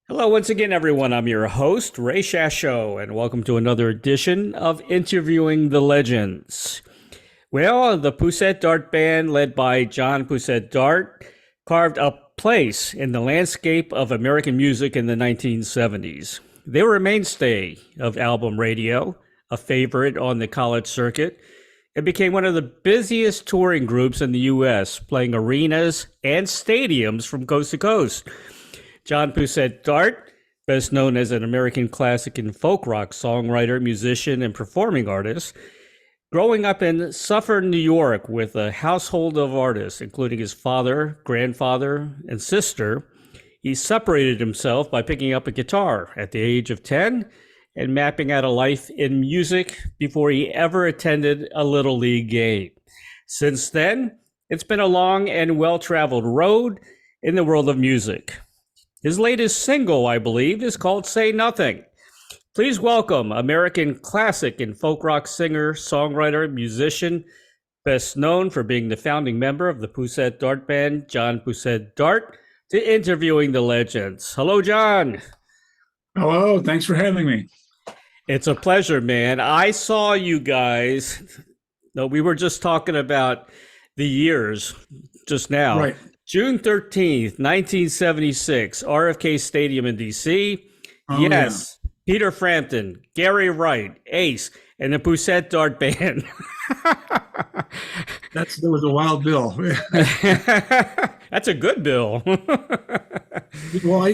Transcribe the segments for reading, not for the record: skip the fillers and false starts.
Hello, once again, everyone. I'm your host, Ray Shasho, and welcome to another edition of Interviewing the Legends. Well, the Pousette-Dart Band, led by Jon Pousette-Dart, carved a place in the landscape of American music in the 1970s. They were a mainstay of album radio, a favorite on the college circuit, and became one of the busiest touring groups in the U.S., playing arenas and stadiums from coast to coast. Jon Pousette-Dart, best known as an American classic and folk rock songwriter, musician, and performing artist, growing up in Suffern, New York, with a household of artists, including his father, grandfather, and sister, he separated himself by picking up a guitar at the age of 10 and mapping out a life in music before he ever attended a Little League game. Since then, it's been a long and well-traveled road in the world of music. His latest single, I believe, is called Say Nothing. Please welcome American classic and folk rock singer, songwriter, musician, best known for being the founding member of the Pousette-Dart Band, Jon Pousette-Dart, to Interviewing the Legends. Hello, Jon. Hello, thanks for having me. It's a pleasure, man. I saw you guys. No, we were just talking about the years just now. Right. June 13th, 1976, RFK Stadium in D.C. Oh, Yes, yeah. Peter Frampton, Gary Wright, Ace, and the Pousette-Dart Band. That was a wild bill. That's a good bill. Well, I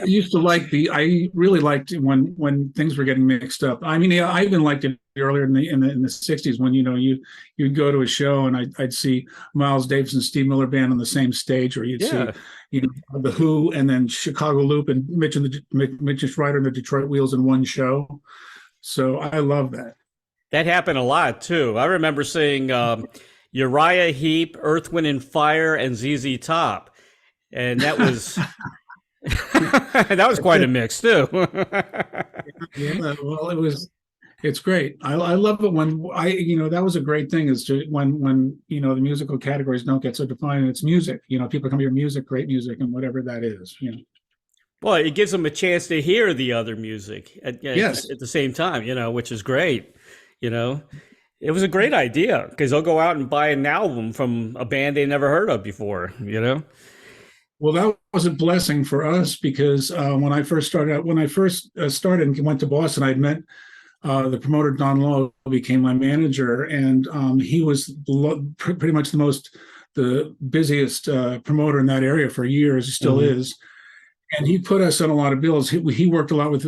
really liked it when things were getting mixed up. I mean, yeah, I even liked it earlier in the 60s when you'd go to a show and I'd see Miles Davis and Steve Miller Band on the same stage, or you'd see the Who and then Chicago Loop and Mitch Ryder and the Detroit Wheels in one show. So I love that. That happened a lot too. I remember seeing Uriah Heep, Earth, Wind and Fire, and ZZ Top, and that was that was quite a mix too. Yeah, well, it's great. I love it when that was a great thing is when the musical categories don't get so defined and it's music. People come to your music, great music, and whatever that is. Well, it gives them a chance to hear the other music at the same time, which is great. It was a great idea because they'll go out and buy an album from a band they never heard of before, Well, that was a blessing for us because when I first started and went to Boston, I'd met the promoter, Don Lowe, became my manager, and he was pretty much the busiest promoter in that area for years. He still is. And he put us on a lot of bills. He worked a lot with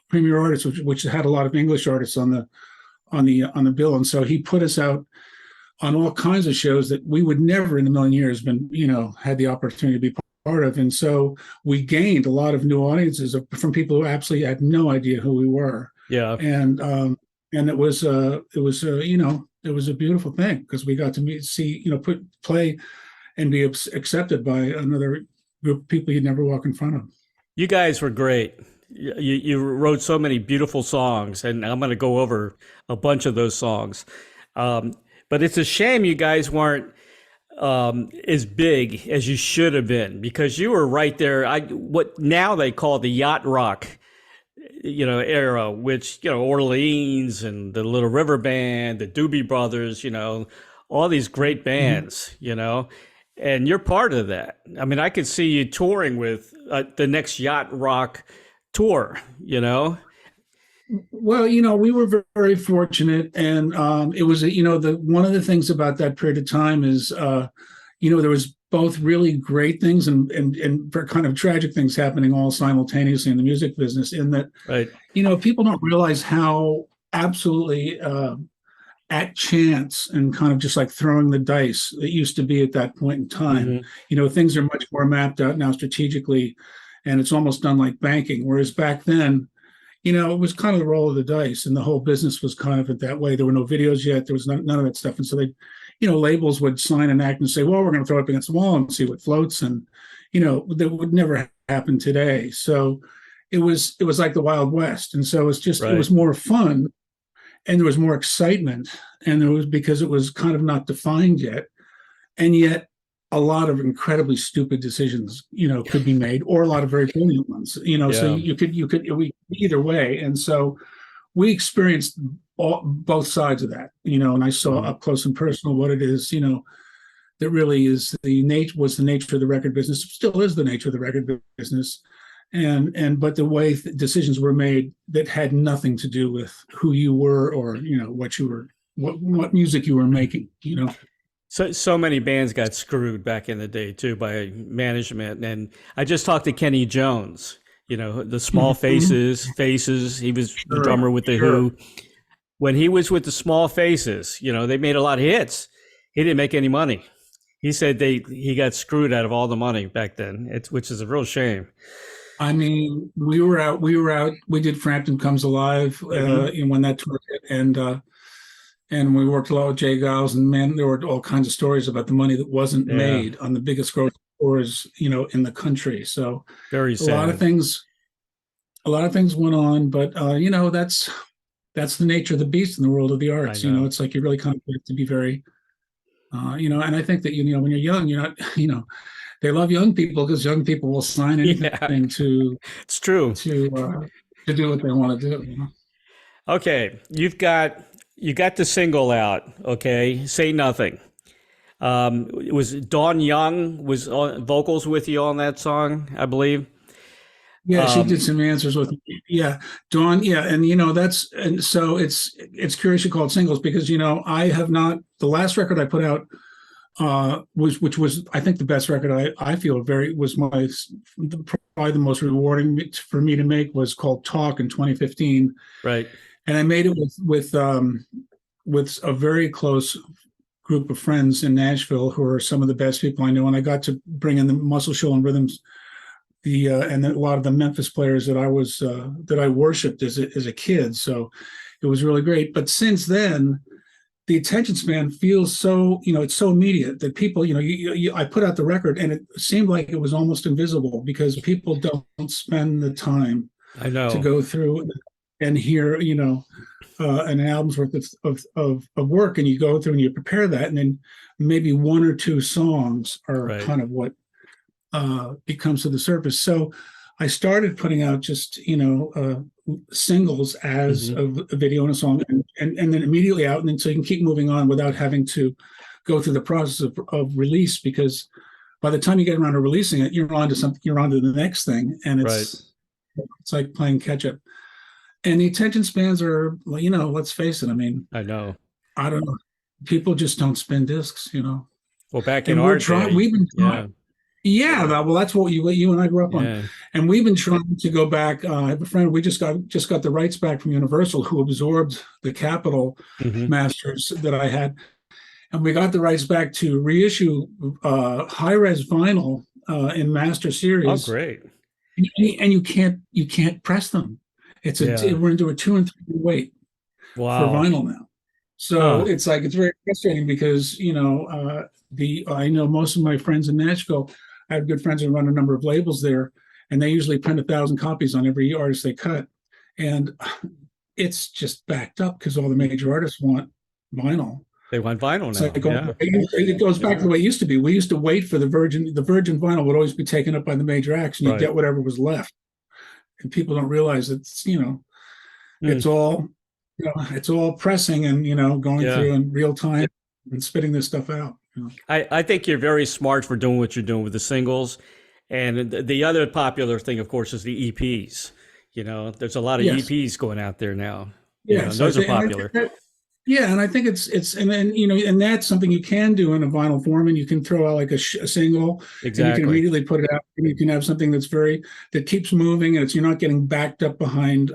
Premier Artists, which had a lot of English artists on the bill, and so he put us out on all kinds of shows that we would never in a million years had the opportunity to be part of. And so we gained a lot of new audiences from people who absolutely had no idea who we were. Yeah. And it was a beautiful thing because we got to play and be accepted by another group of people you'd never walk in front of. You guys were great. You wrote so many beautiful songs, and I'm going to go over a bunch of those songs. But it's a shame you guys weren't as big as you should have been because you were right there. What now they call the yacht rock, era, which, Orleans and the Little River Band, the Doobie Brothers, all these great bands, and you're part of that. I mean, I could see you touring with the next yacht rock tour, Well, we were very fortunate, and it was one of the things about that period of time is there was both really great things and kind of tragic things happening all simultaneously in the music business. In that, right. People don't realize how absolutely at chance and kind of just like throwing the dice it used to be at that point in time. Things are much more mapped out now strategically, and it's almost done like banking. Whereas back then, it was kind of the roll of the dice, and the whole business was kind of that way. There were no videos yet. There was none of that stuff. And so they, labels would sign an act and say, well, we're going to throw it up against the wall and see what floats. And, that would never happen today. So it was like the Wild West. And so it was more fun, and there was more excitement, and because it was kind of not defined yet. And yet a lot of incredibly stupid decisions, could be made, or a lot of very brilliant ones, so Yeah. either way. And so we experienced both sides of that, and I saw Mhm. up close and personal what it is, that really is the nature of the record business, still is the nature of the record business. But the way decisions were made that had nothing to do with who you were, or, what music you were making, So many bands got screwed back in the day too by management. And I just talked to Kenny Jones, the Small Mhm. Faces. He was the Sure, drummer with the sure. Who. When he was with the Small Faces, they made a lot of hits. He didn't make any money. He said he got screwed out of all the money back then. Which is a real shame. I mean, we were out. We did Frampton Comes Alive, Hmm. when that tour hit, and we worked a lot with Jay Giles, and man, there were all kinds of stories about the money that wasn't Yeah, made on the biggest growth tours, in the country. So very a lot of sad. things, went on, but that's the nature of the beast in the world of the I arts. know. It's like you really kind of have to be very, and I think that when you're young, you're not, they love young people because young people will sign Yeah, anything it's true. to uh, to do what they want to do. Okay, you got the single out. Okay, Say Nothing. It was Dawn Young was on vocals with you on that song, I believe. Yeah, she did Um, some answers with me. Yeah, Dawn. Yeah, and that's, and so it's curious you call it singles, because I have not, the last record I put out was, which was, I think, the best record, I feel very, was probably the most rewarding for me to make, was called Talk in 2015, right. and I made it with a very close group of friends in Nashville who are some of the best people I know, and I got to bring in the Muscle Shoals and Rhythms, and a lot of the Memphis players that I worshipped as a kid. So it was really great. But since then, the attention span feels so, it's so immediate that people, I put out the record and it seemed like it was almost invisible, because people don't spend the time I to know. go through and hear, an album's worth of work, and you go through and you prepare that, and then maybe one or two songs are Right. kind of what becomes to the surface. So I started putting out just, singles as Hmm. a video and a song, and then immediately out, and then so you can keep moving on without having to go through the process of release, because by the time you get around to releasing it, you're on to the next thing, and Right. it's like playing catch up. And the attention spans are, let's face it. I mean, I know. I don't know. People just don't spin discs, Well, back in and our day, we've been trying. yeah, Yeah, well, that's what you and I grew up on, yeah. and we've been trying to go back. I have a friend. We just got the rights back from Universal, who absorbed the Capitol Hmm. masters that I had, and we got the rights back to reissue high res vinyl in master Oh, series, great. and you can't press them. Yeah. We're into a 2 and 3 wait for Wow. vinyl now. So Huh. it's very frustrating, because the I know most of my friends in Nashville. I have good friends who run a number of labels there, and they usually print 1,000 copies on every artist they cut, and it's just backed up because all the major artists want vinyl. They want vinyl It's like now. Yeah. it goes back to the way it used to be. We used to wait for the Virgin. The Virgin vinyl would always be taken up by the major acts, and you'd Right. get whatever was left. And people don't realize that Mm. it's all it's all pressing and going Yeah. through in real time and spitting this stuff out. I think you're very smart for doing what you're doing with the singles. And the other popular thing, of course, is the EPs. There's a lot of Yes, EPs going out there now. And yes, those are popular. yeah, and I think it's and then and that's something you can do in a vinyl form, and you can throw out like a single, and you can Exactly. immediately put it out, and you can have something that keeps moving, and you're not getting backed up behind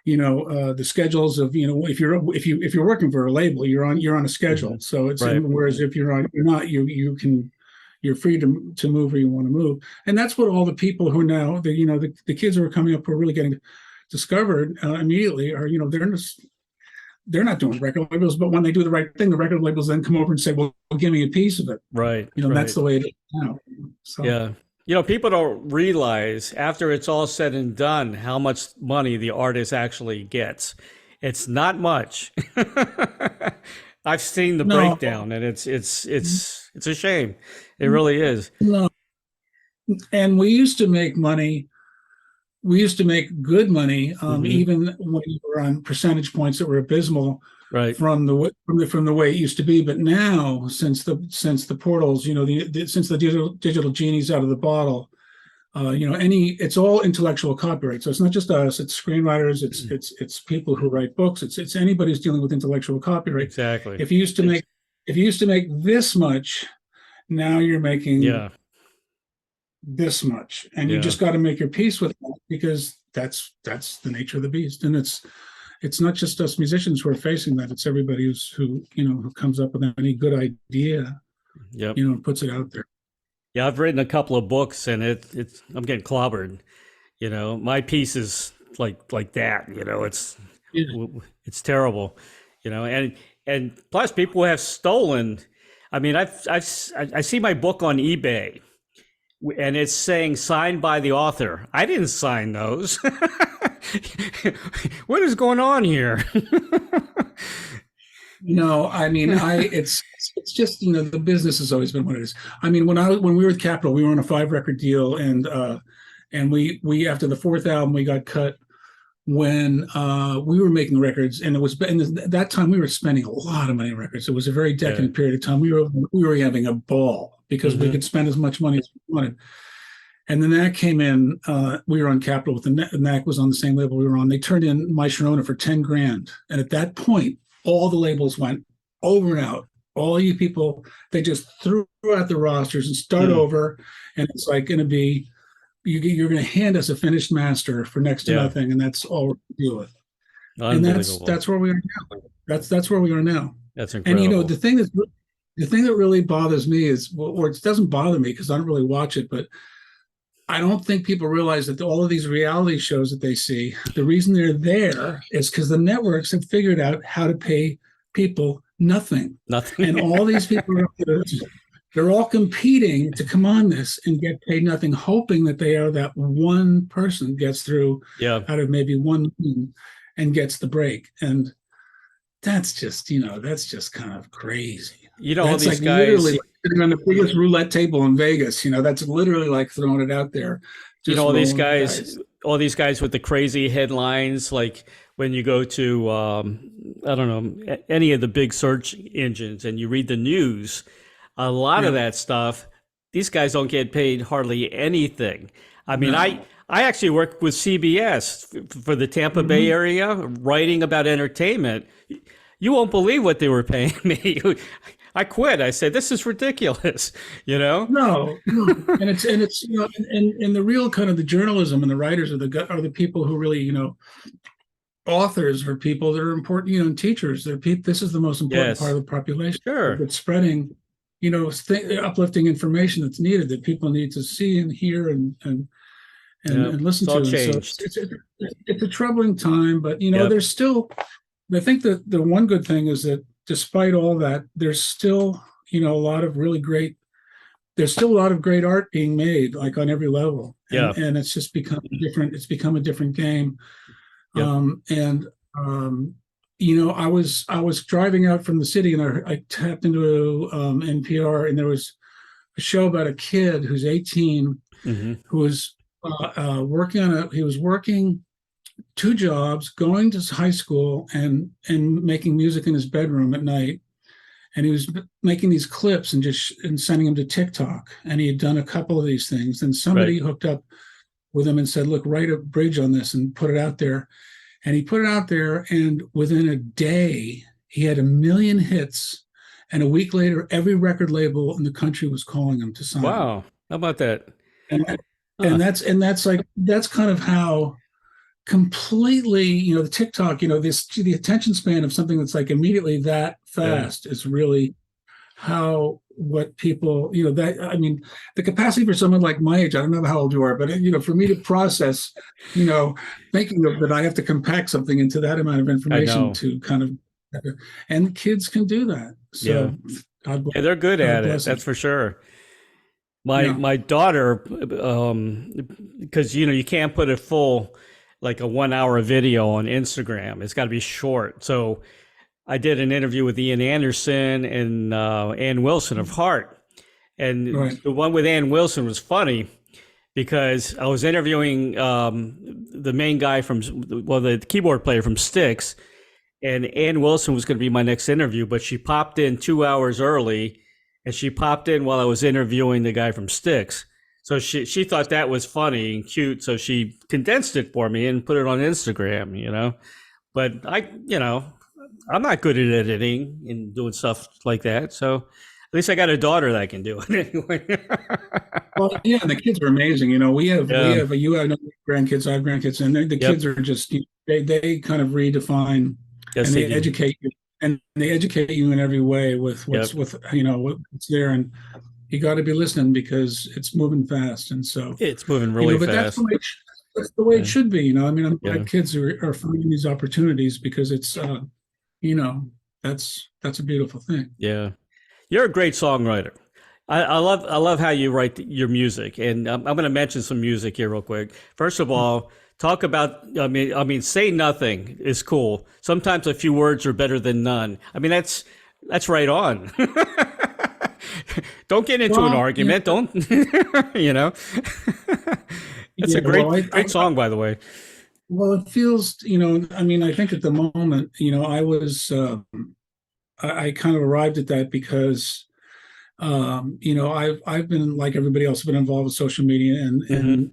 the schedules of, if you're working for a label, you're on a Hmm. schedule. So Right. whereas if you're not, you're free to move where you want to move. And that's what all the people who are now, the kids who are coming up, who are really getting discovered immediately, are, they're not doing record labels, but when they do the right thing, the record labels then come over and say, well, give me a piece of it. Right. That's Right. the way it is now. So Yeah. People don't realize after it's all said and done how much money the artist actually gets. It's not much. I've seen the No, breakdown, and it's a shame. It really is. no. And we used to make money. We used to make good money, Hmm. even when we were on percentage points that were abysmal Right. from the way it used to be. But now, since the portals, since the digital genie's out of the bottle, it's all intellectual copyright. So it's not just us; it's screenwriters, it's people who write books, it's anybody who's dealing with intellectual copyright. Exactly. If you used to make if you used to make this much, now you're making Yeah. this much, and you Yeah. just got to make your peace with that, because that's the nature of the beast. And it's not just us musicians who are facing that; it's everybody who comes up with any good idea, Yep. and puts it out there. Yeah. I've written a couple of books, and it's I'm getting clobbered. My piece is like that. Yeah. It's terrible. And plus people have stolen. I mean, I see my book on eBay, and it's saying signed by the author. I didn't sign those. What is going on here? No, I mean, it's just, the business has always been what it is. I mean, when we were with Capitol, we were on a 5 record deal, and we after the fourth album we got cut when we were making records, and that time we were spending a lot of money on records. It was a very Yeah. decadent period of time. We were having a ball because we Hmm. could spend as much money as we wanted. And then that came in. We were on Capitol with the NAC was on the same label we were on. They turned in My Sharona for 10 grand. And at that point, all the labels went over and out. All you people, they just threw out the rosters and start Mm. over. And it's like going to be, you're going to hand us a finished master for next to Yeah. nothing. And that's all we're going to deal with. And that's Unbelievable. that's where we are now. That's where we are now. That's And incredible. the thing that really bothers me is, or it doesn't bother me because I don't really watch it, but I don't think people realize that all of these reality shows that they see, the reason they're there is because the networks have figured out how to pay people nothing. Nothing. And all these people, they're all competing to come on this and get paid nothing, hoping that that one person gets through Yeah. out of maybe 1 million and gets the break. And that's just kind of crazy. All That's these like guys, literally sitting on the biggest roulette table in Vegas. That's literally like throwing it out there, just all these rolling the guys, dice. all these guys with the crazy headlines, like when you go to, I don't know, any of the big search engines and you read the news, a lot of Yeah, that stuff, these guys don't get paid hardly anything. I mean, I, no. I actually work with CBS for the Tampa Bay Mhm. area, writing about entertainment. You won't believe what they were paying me. I quit. I said, this is ridiculous, you know? No, no, and it's and the real kind of the journalism and the writers are the people who really authors are people that are important, and teachers. This is the most important part Yes, of the population sure. that's spreading, uplifting information that's needed, that people need to see and hear Yeah, and it's listen all to. And so changed. it's a troubling time, but Yep. there's still. I think that the one good thing is that despite all that, there's still a lot of really great. There's still a lot of great art being made, like on every level, and Yeah. and it's just become different. It's become a different game. Yep. And I was driving out from the city, and I tapped into NPR, and there was a show about a kid who's 18 Hmm. who was he was working 2 jobs, going to high school and making music in his bedroom at night. And he was making these clips and sending them to TikTok. And he had done a couple of these things. And somebody Right. hooked up with him and said, "Look, write a bridge on this and put it out there." And he put it out there, and within a day, he had 1 million hits. And a week later, every record label in the country was calling him to sign him. Wow. How about that? And Huh. that's kind of how completely, the TikTok, the attention span of something that's like immediately that Yeah. fast is really how what people, that I mean, the capacity for someone like my age, I don't know how old you are, but for me to process, you know, thinking of that I have to compact something into that amount of I information know. to kind of, and kids can do that. Yeah. So God bless, Yeah, they're good God at it. bless them. That's for sure. My Yeah. my daughter, because you can't put a full like a 1 hour video on Instagram. It's got to be short. So I did an interview with Ian Anderson and Ann Wilson of Heart. And Right. the one with Ann Wilson was funny because I was interviewing the main guy from, well, the keyboard player from Styx, and Ann Wilson was going to be my next interview, but she popped in 2 hours early, and she popped in while I was interviewing the guy from Styx. So she thought that was funny and cute, so she condensed it for me and put it on Instagram, But I'm not good at editing and doing stuff like that. So at least I got a daughter that can do it anyway. Well, yeah, the kids are amazing. Yeah. You have no grandkids, I have grandkids, and the Yep. kids are just they kind of redefine Yes, and they they do. educate you, and they educate you in every way with Yep. what's there, and you got to be listening because it's moving fast, and so It's moving really but fast. that's the way it Yeah. should be. I mean, I'm Yeah. glad kids are finding these opportunities because it's you know that's a beautiful thing. Yeah. You're a great songwriter. I love how you write your music, and I'm going to mention some music here real quick. First of all, talk about. I mean, say nothing is cool. Sometimes a few words are better than none. I mean, that's right on. Don't get into an Well, argument. Don't. you know. That's a yeah. great great song, by the way. Well, it feels, I mean, I think at the moment, I was, I kind of arrived at that because, I've been like everybody else, been involved with social media Hmm.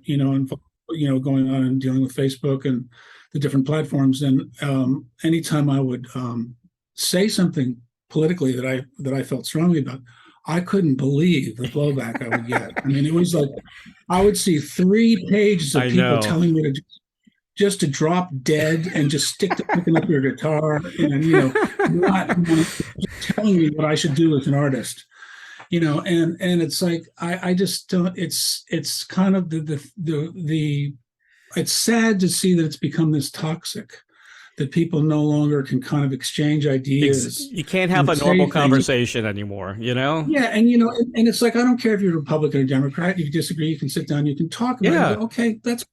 going on and dealing with Facebook and the different platforms. And anytime I would say something politically that I felt strongly about, I couldn't believe the blowback I would get. I mean, it was like I would see 3 pages of I people know. telling me just to drop dead and just stick to picking up your guitar and not telling me what I should do as an artist. And it's like I just don't. It's kind of the it's sad to see that it's become this toxic that people no longer can kind of exchange ideas You can't have and a say normal things. conversation anymore. Yeah, and it's like I don't care if you're Republican or Democrat. If you disagree, you can sit down, you can talk about it. And Yeah. go, okay, that's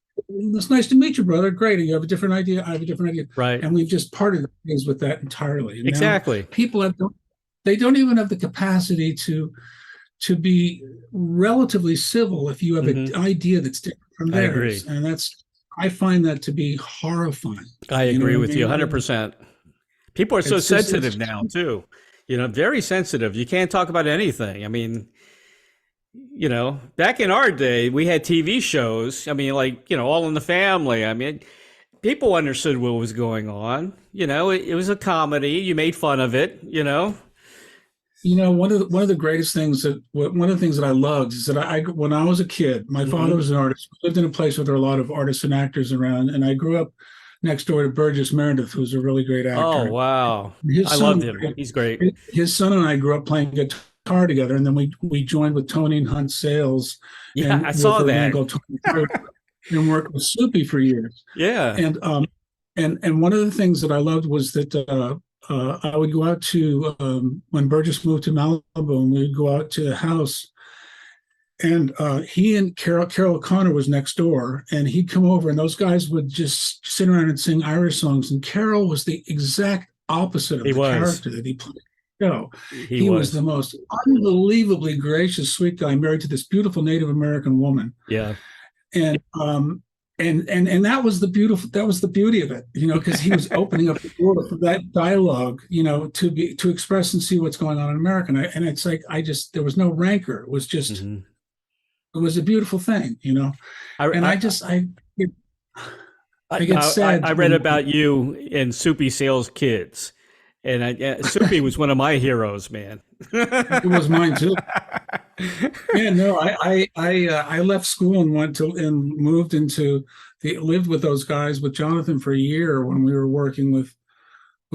nice to meet you, brother. Great. You have a different idea. I have a different idea, Right. and we've just parted things with that entirely. And now Exactly. people they don't even have the capacity to be relatively civil if you have an Hmm. idea that's different from I agree. theirs, and I find that to be horrifying. I You know agree what I with you mean? 100%. People are so It's sensitive now, too. Very sensitive. You can't talk about anything. I mean, back in our day, we had TV shows. I mean, like, All in the Family. I mean, people understood what was going on. It was a comedy. You made fun of it. One of the greatest things one of the things that I loved is that I when I was a kid, my father Hmm. was an artist. We lived in a place where there were a lot of artists and actors around, and I grew up next door to Burgess Meredith, who's a really great Oh, actor. wow. I His loved son, him. He's great. his son and I grew up playing guitar together, and then we joined with Tony and Hunt Sales Yeah, and I with saw a band that. called Tony Fruit, and worked with Soupy for years. Yeah. And one of the things that I loved was that I would go out to when Burgess moved to Malibu, and we'd go out to the house, and he and Carol O'Connor was next door, and he'd come over, and those guys would just sit around and sing Irish songs. And Carol was the exact opposite of He the was. character that he played. No, He he was the was. most unbelievably gracious, sweet guy, married to this beautiful Native American woman, Yeah. and and that was the beauty of it, because he was opening up the door for that dialogue, to express and see what's going on in America. And it's like there was no rancor. It was just Hmm. it was a beautiful thing. I, And I, I get I sad read when about you in Soupy Sales Kids, and Soupy was one of my heroes, man. it was mine too. Yeah, no, I left school and moved into lived with those guys with Jonathan for a year when we were working with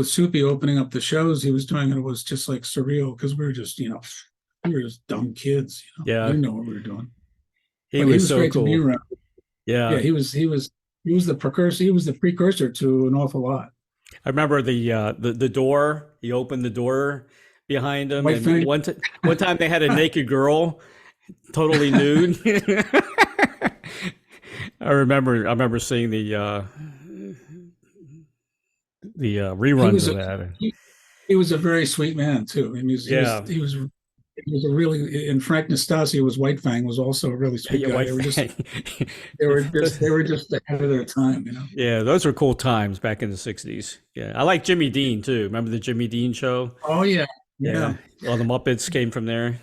Soupy opening up the shows he was doing, and it was just like surreal because we were just dumb kids, we Yeah, didn't know what we were doing. he But he was was so great to be cool. around. Yeah, Yeah, he was the precursor to an awful lot. I remember the door. He opened the door behind him, White and Fang. one time they had a naked girl, totally nude. I remember seeing the He reruns was of a that. He was a very sweet man too. I mean, Yeah. he was a really, and Frank Nastassia was White Fang, was also a really sweet Yeah, guy. White Fang. They were just ahead of their time, you know. Yeah, those were cool times back in the 60s. Yeah. I like Jimmy Dean too. Remember the Jimmy Dean show? Oh yeah, yeah. Yeah. All the Muppets came from there.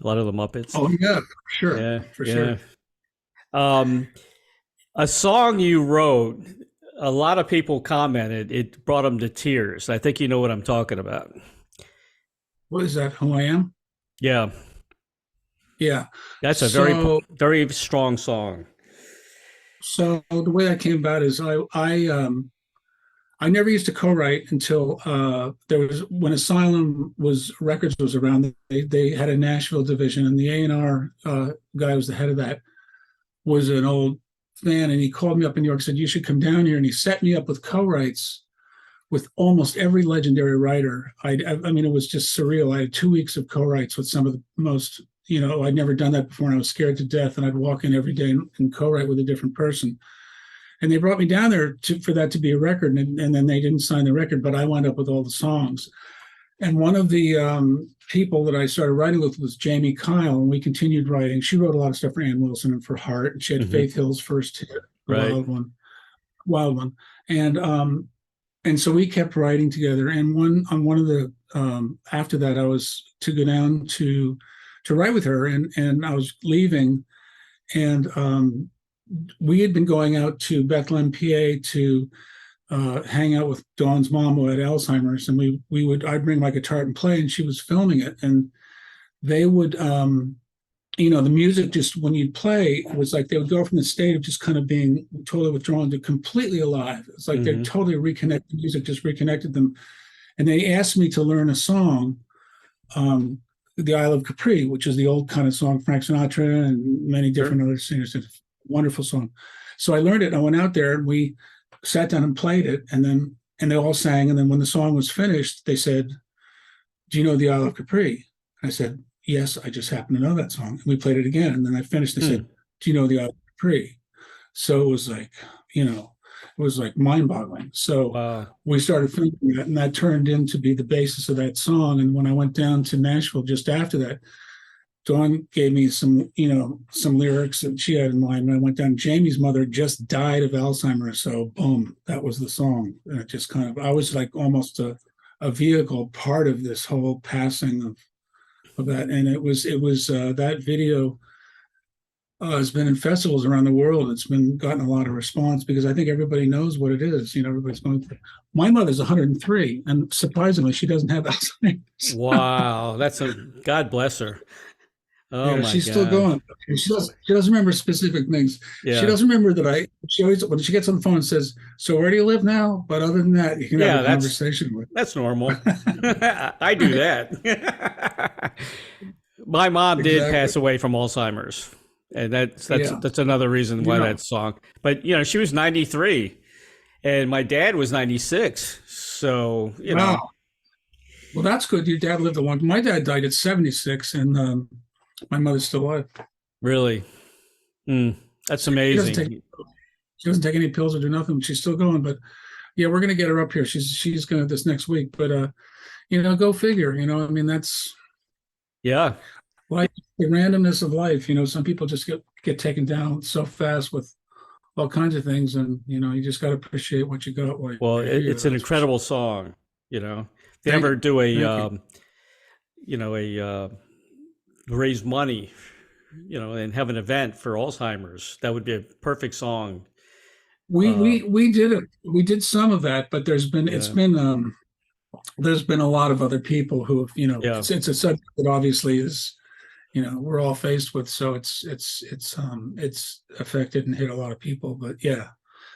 A lot of the Muppets. Oh yeah, for sure, Yeah. for Yeah. sure. Um, a song you wrote, a lot of people commented it brought them to tears. I think you know what I'm talking about. What is that? Who I am? Yeah. Yeah. That's a So very strong song. so the way that came about is I never used to co-write until there was when Asylum was Records was around. They had a Nashville division, and the A&R guy who was the head of that was an old fan, and he called me up in New York, said you should come down here, and he set me up with co-writes with almost every legendary writer. I mean, it was just surreal. I had 2 weeks of co-writes with some of the most, I'd never done that before, and I was scared to death. And I'd walk in every day and co-write with a different person. And they brought me down there for that to be a record, and then they didn't sign the record, but I wound up with all the songs. And one of the people that I started writing with was Jamie Kyle, and we continued writing. She wrote a lot of stuff for Ann Wilson and for Heart, and she had Faith Hill's first hit, the Right. Wild One, and so we kept writing together. And one of the after that, I was to go down to write with her, and I was leaving, and we had been going out to Bethlehem, PA, to hang out with Dawn's mom who had Alzheimer's, and I'd bring my guitar and play, and she was filming it, and they would the music, just when you'd play, it was like they would go from the state of just kind of being totally withdrawn to completely alive. It's like they totally reconnected. The music just reconnected them. And they asked me to learn a song, The Isle of Capri, which is the old kind of song, Frank Sinatra and many different other singers did. Wonderful song. So I learned it, and I went out there and we sat down and played it, and they all sang. And then when the song was finished, they said, "Do you know The Isle of Capri?" And I said, "Yes, I just happen to know that song." And we played it again. And then I finished. They said, "Do you know The Isle of Capri?" So it was like, mind boggling. So we started thinking that, and that turned into be the basis of that song. And when I went down to Nashville just after that, Dawn gave me some lyrics that she had in mind. When I went down, Jamie's mother just died of Alzheimer's. So boom, that was the song. And it just I was like almost a vehicle, part of this whole passing of that. And it was that video has been in festivals around the world. It's been gotten a lot of response because I think everybody knows what it is. Everybody's going through. My mother's 103, and surprisingly, she doesn't have Alzheimer's. Wow, God bless her. Oh Yeah, my she's God. still going. She doesn't remember specific things. Yeah. She doesn't remember that she always, when she gets on the phone, says, "So where do you live now?" But other than that, you can have a conversation with. That's normal. I do that. My mom did pass away from Alzheimer's, and that's another reason why that song. But she was 93, and my dad was 96. So know. Well, that's good. Your dad lived a long. My dad died at 76, and my mother's still alive. Really? That's amazing. She doesn't take any pills or do nothing. She's still going. But yeah, we're gonna get her up here. She's gonna this next week. But go figure. I mean, that's like the randomness of life. Some people just get taken down so fast with all kinds of things, and you just got to appreciate what you got. Well, it's an incredible song. They ever do raise money, and have an event for Alzheimer's, that would be a perfect song. We did it. We did some of that, but there's been a lot of other people who have, it's a subject that obviously is, we're all faced with. So it's affected and hit a lot of people. But yeah.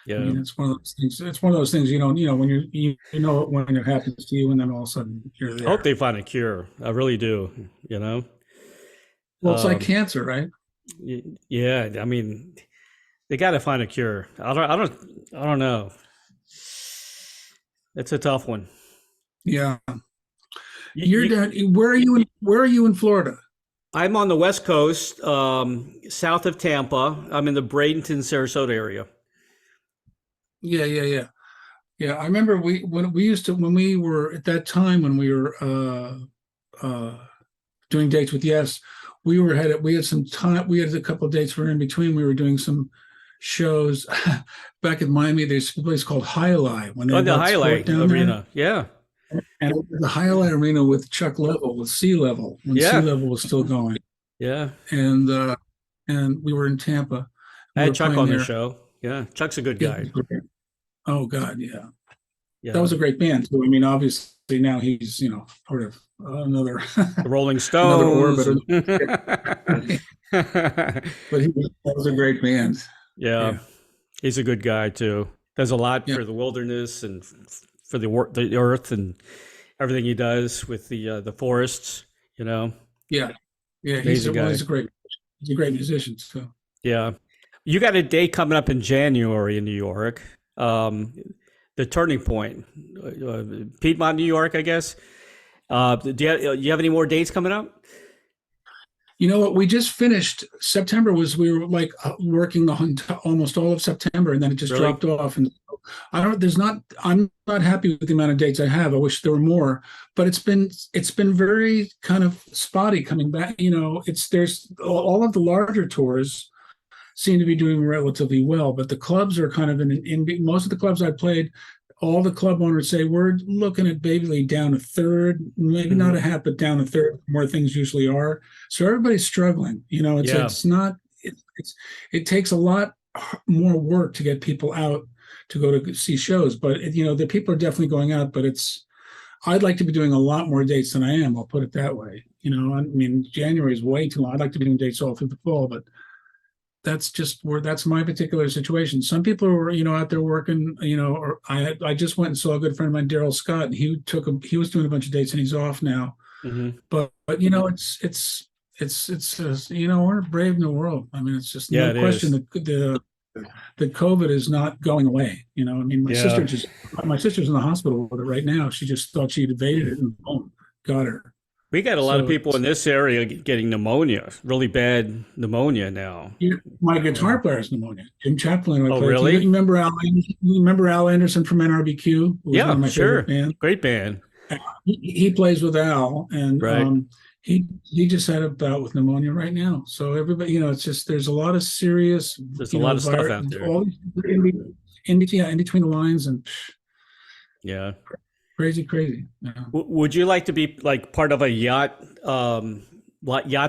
I mean, it's one of those things. It's one of those things when when it happens to you, and then all of a sudden you're there. I hope they find a cure. I really do. Well, it's like cancer, right? Yeah, I mean, they got to find a cure. I don't know. It's a tough one. Yeah. You're down. Where are you in Florida? I'm on the West Coast, south of Tampa. I'm in the Bradenton, Sarasota area. Yeah. Yeah, I remember when we were at that time when we were uh, doing dates with Yes, we had some time. We had a couple of dates were in between. We were doing some shows back in Miami. There's a place called Highlight when they Oh, had the that sport highlight down there, arena. Yeah. and the Highlight Arena with Chuck Level with Sea Level when Sea Yeah. Level was still going, Yeah. and we were in Tampa. I We had were Chuck playing on the there. show. Yeah. Chuck's a good Yeah. guy. Oh God, yeah. That Yeah. was a great band too. I mean, obviously now he's part of another The Rolling another Stones. orbit, And but that was a great band. yeah. Yeah, He's a good guy too. Does a lot yeah, for the wilderness and for the earth and everything he does with the forests, you know. yeah, yeah. Amazing guy. He's a great musician. So Yeah. You got a day coming up in January in New York. Um, the Turning Point, Piedmont, New York, I guess. You have any more dates coming up? you know what? We just finished. September was we were like working on almost all of September, and then it just Really? dropped off. And I don't. There's not. I'm not happy with the amount of dates I have. I wish there were more, but it's been very kind of spotty coming back. It's there's all of the larger tours seem to be doing relatively well, but the clubs are kind of in most of the clubs I played. All the club owners say we're looking at basically down a third, maybe not a Hmm. half, but down a third, more things usually are. So everybody's struggling. Yeah. It's not. It takes a lot more work to get people out to go to see shows, but the people are definitely going out. But I'd like to be doing a lot more dates than I am. I'll put it that way. I mean, January is way too long. I'd like to be doing dates all through the fall, but that's my particular situation. Some people are, out there working, or I just went and saw a good friend of mine, Daryl Scott, and he was doing a bunch of dates and he's off now. Hmm. But it's we're a brave new world. I mean, it's just Yeah, no it question is. that the COVID is not going away. I mean, Yeah. my sister's in the hospital with it right now. She just thought she'd evaded it and boom, got her. We got a lot of So people in this area getting pneumonia, really bad pneumonia now. my Yeah. guitar player has pneumonic. Jim Chaplin, I Oh, played. You really? remember Al? You remember Al Anderson from NRBQ? Who was one Yeah, of my favorite sure. bands. Great band. He plays with Al, and Right. he just had a bout with pneumonia right now. So everybody, it's just there's a lot of serious, There's a lot of stuff virus, out there. all in between the lines and Yeah. crazy, crazy. Yeah. Would you like to be like part of a yacht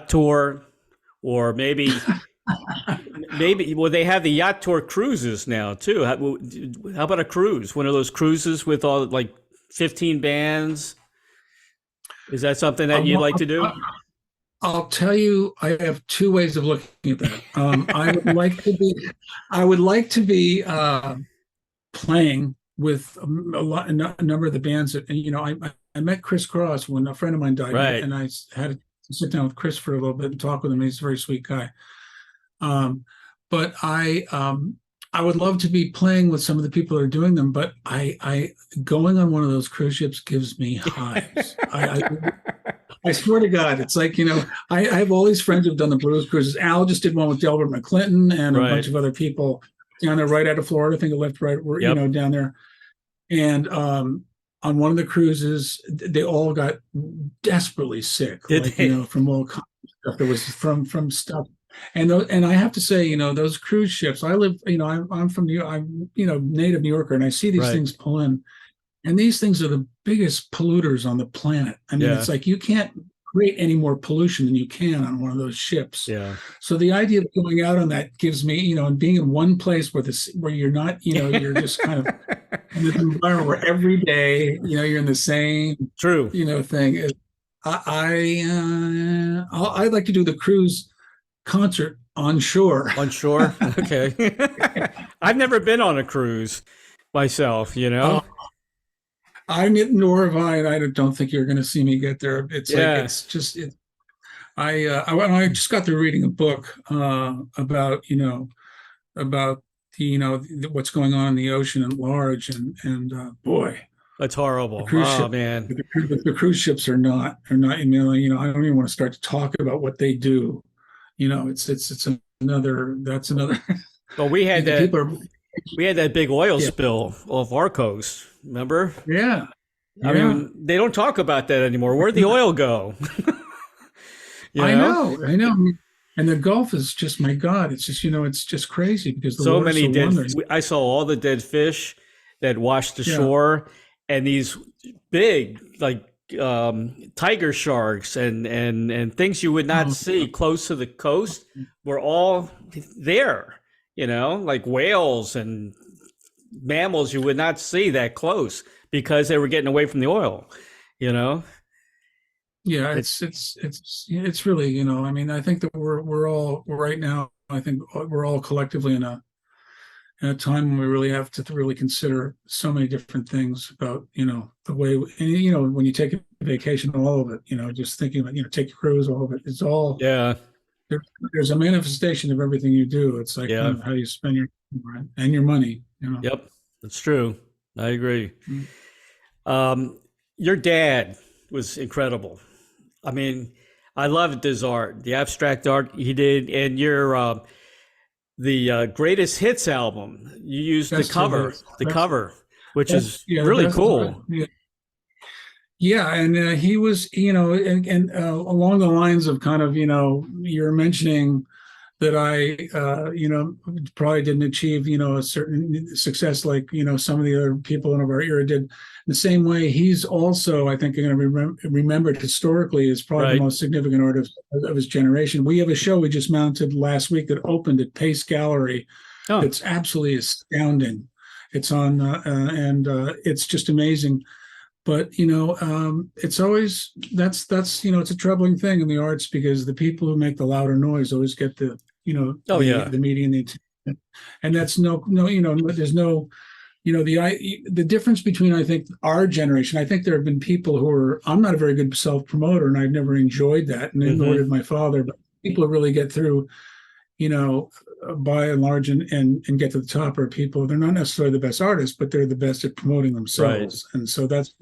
tour, or maybe well they have the yacht tour cruises now too. How about a cruise? One of those cruises with all like 15 bands. Is that something that you'd Um, like to do? I'll tell you, I have two ways of looking at that. I would like to be playing with a number of the bands that, and I met Chris Cross when a friend of mine died, Right. and I had to sit down with Chris for a little bit and talk with him. He's a very sweet guy. Um, but I would love to be playing with some of the people that are doing them, but I going on one of those cruise ships gives me hives. I swear to God, it's like, I have all these friends who've done the blues cruises. Al just did one with Delbert McClinton and a bunch Right. of other people down there right out of Florida. I think it left right, Yep. down there. And on one of the cruises, they all got desperately sick, Did like, they? from all kinds of stuff. There was from stuff. And I have to say, those cruise ships, I live, I'm from I'm, native New Yorker, and I see these Right. things pull in. And these things are the biggest polluters on the planet. I mean, Yeah. it's like you can't create any more pollution than you can on one of those ships. Yeah. So the idea of going out on that gives me, and being in one place where you're not, you're just kind of in this environment where every day, you're in the same, True. thing. I'd like to do the cruise concert on shore. On shore. Okay. I've never been on a cruise myself, you know? I'm in Norvine. And I don't think you're going to see me get there. It's like Yeah. it's just it. I just got through reading a book about about what's going on in the ocean at large, and boy, That's the horrible. cruise Oh ship man. the cruise ships are not. I don't even want to start to talk about what they do. It's another. That's another. Well, we had The people that. are we had that big oil Yeah, spill off our coast. Remember? yeah, I yeah. mean, they don't talk about that anymore. Where'd the oil go? You I know, know, I know. And the Gulf is just, my God, it's just, it's just crazy because the so water's many so warm dead. there. I saw all the dead fish that washed Yeah. ashore, and these big, like tiger sharks and things you would not Oh, see close to the coast were all there. Like whales and mammals you would not see that close because they were getting away from the oil. You know, yeah, it, it's really, I mean, I think that we're all right now, I think we're all collectively in a time when we really have to really consider so many different things about, the way, and, when you take a vacation, all of it, just thinking about, take a cruise, all of it, it's all, yeah, there, there's a manifestation of everything you do. It's like kind yeah, of how you spend your time, right? And your money. yep, that's true. I agree. Mm. Um, your dad was incredible. I mean, I loved his art, the abstract art he did, and your the greatest hits album. You used Best of his, the best, cover, which best, is yeah, the really best, cool. yeah. Yeah, and he was, and along the lines of kind of, you're mentioning that I, probably didn't achieve, a certain success like, some of the other people in our era did. The same way, he's also, I think, going to be remembered historically as probably the Right. most significant artist of his generation. We have a show we just mounted last week that opened at Pace Gallery Oh, that's absolutely astounding. It's on, and it's just amazing. But it's always that's it's a troubling thing in the arts because the people who make the louder noise always get the oh yeah. the media and the attention. And that's no there's no the difference between, I think, our generation. I think there have been people who are, I'm not a very good self promoter and I've never enjoyed that, and nor Hmm. did my father. But people who really get through, you know, by and large, and get to the top are people. They're not necessarily the best artists, but they're the best at promoting Right. themselves. And so that's,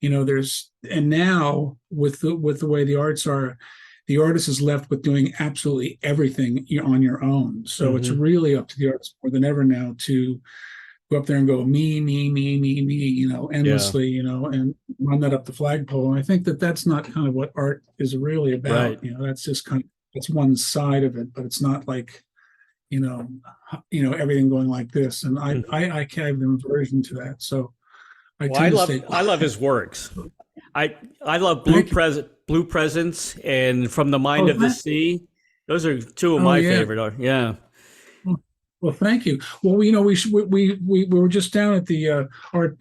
there's, and now with the way the arts are, the artist is left with doing absolutely everything on your own. So it's Hmm. really up to the artist more than ever now to go up there and go me, Yeah. endlessly, and run that up the flagpole. And I think that that's not kind of what art is really about. Right. That's just kind of, it's one side of it, but it's not like, you know, everything going like this. And Mhm. I have an aversion to that. So I Well, tend to stay I love quiet. his works. I love Thank you. Blue Presence and From the Mind Oh, of the Sea. Those are two of oh my yeah. favorite art. Yeah. Well, thank you. Well, we were just down at the art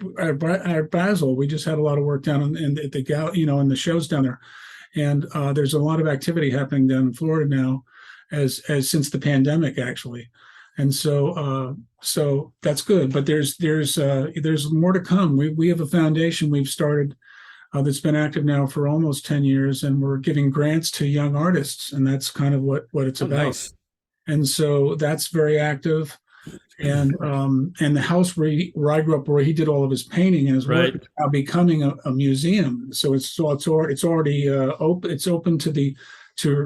Basel. We just had a lot of work down in at the gal, in the shows down there, and there's a lot of activity happening down in Florida now, as since the pandemic actually, and so that's good. But there's more to come. We have a foundation we've started that's been active now for almost 10 years, and we're giving grants to young artists, and that's kind of what it's Oh, about. nice. And so that's very active. And the house where I grew up, where he did all of his painting and his work, Right. is now becoming a museum. So it's already open. It's open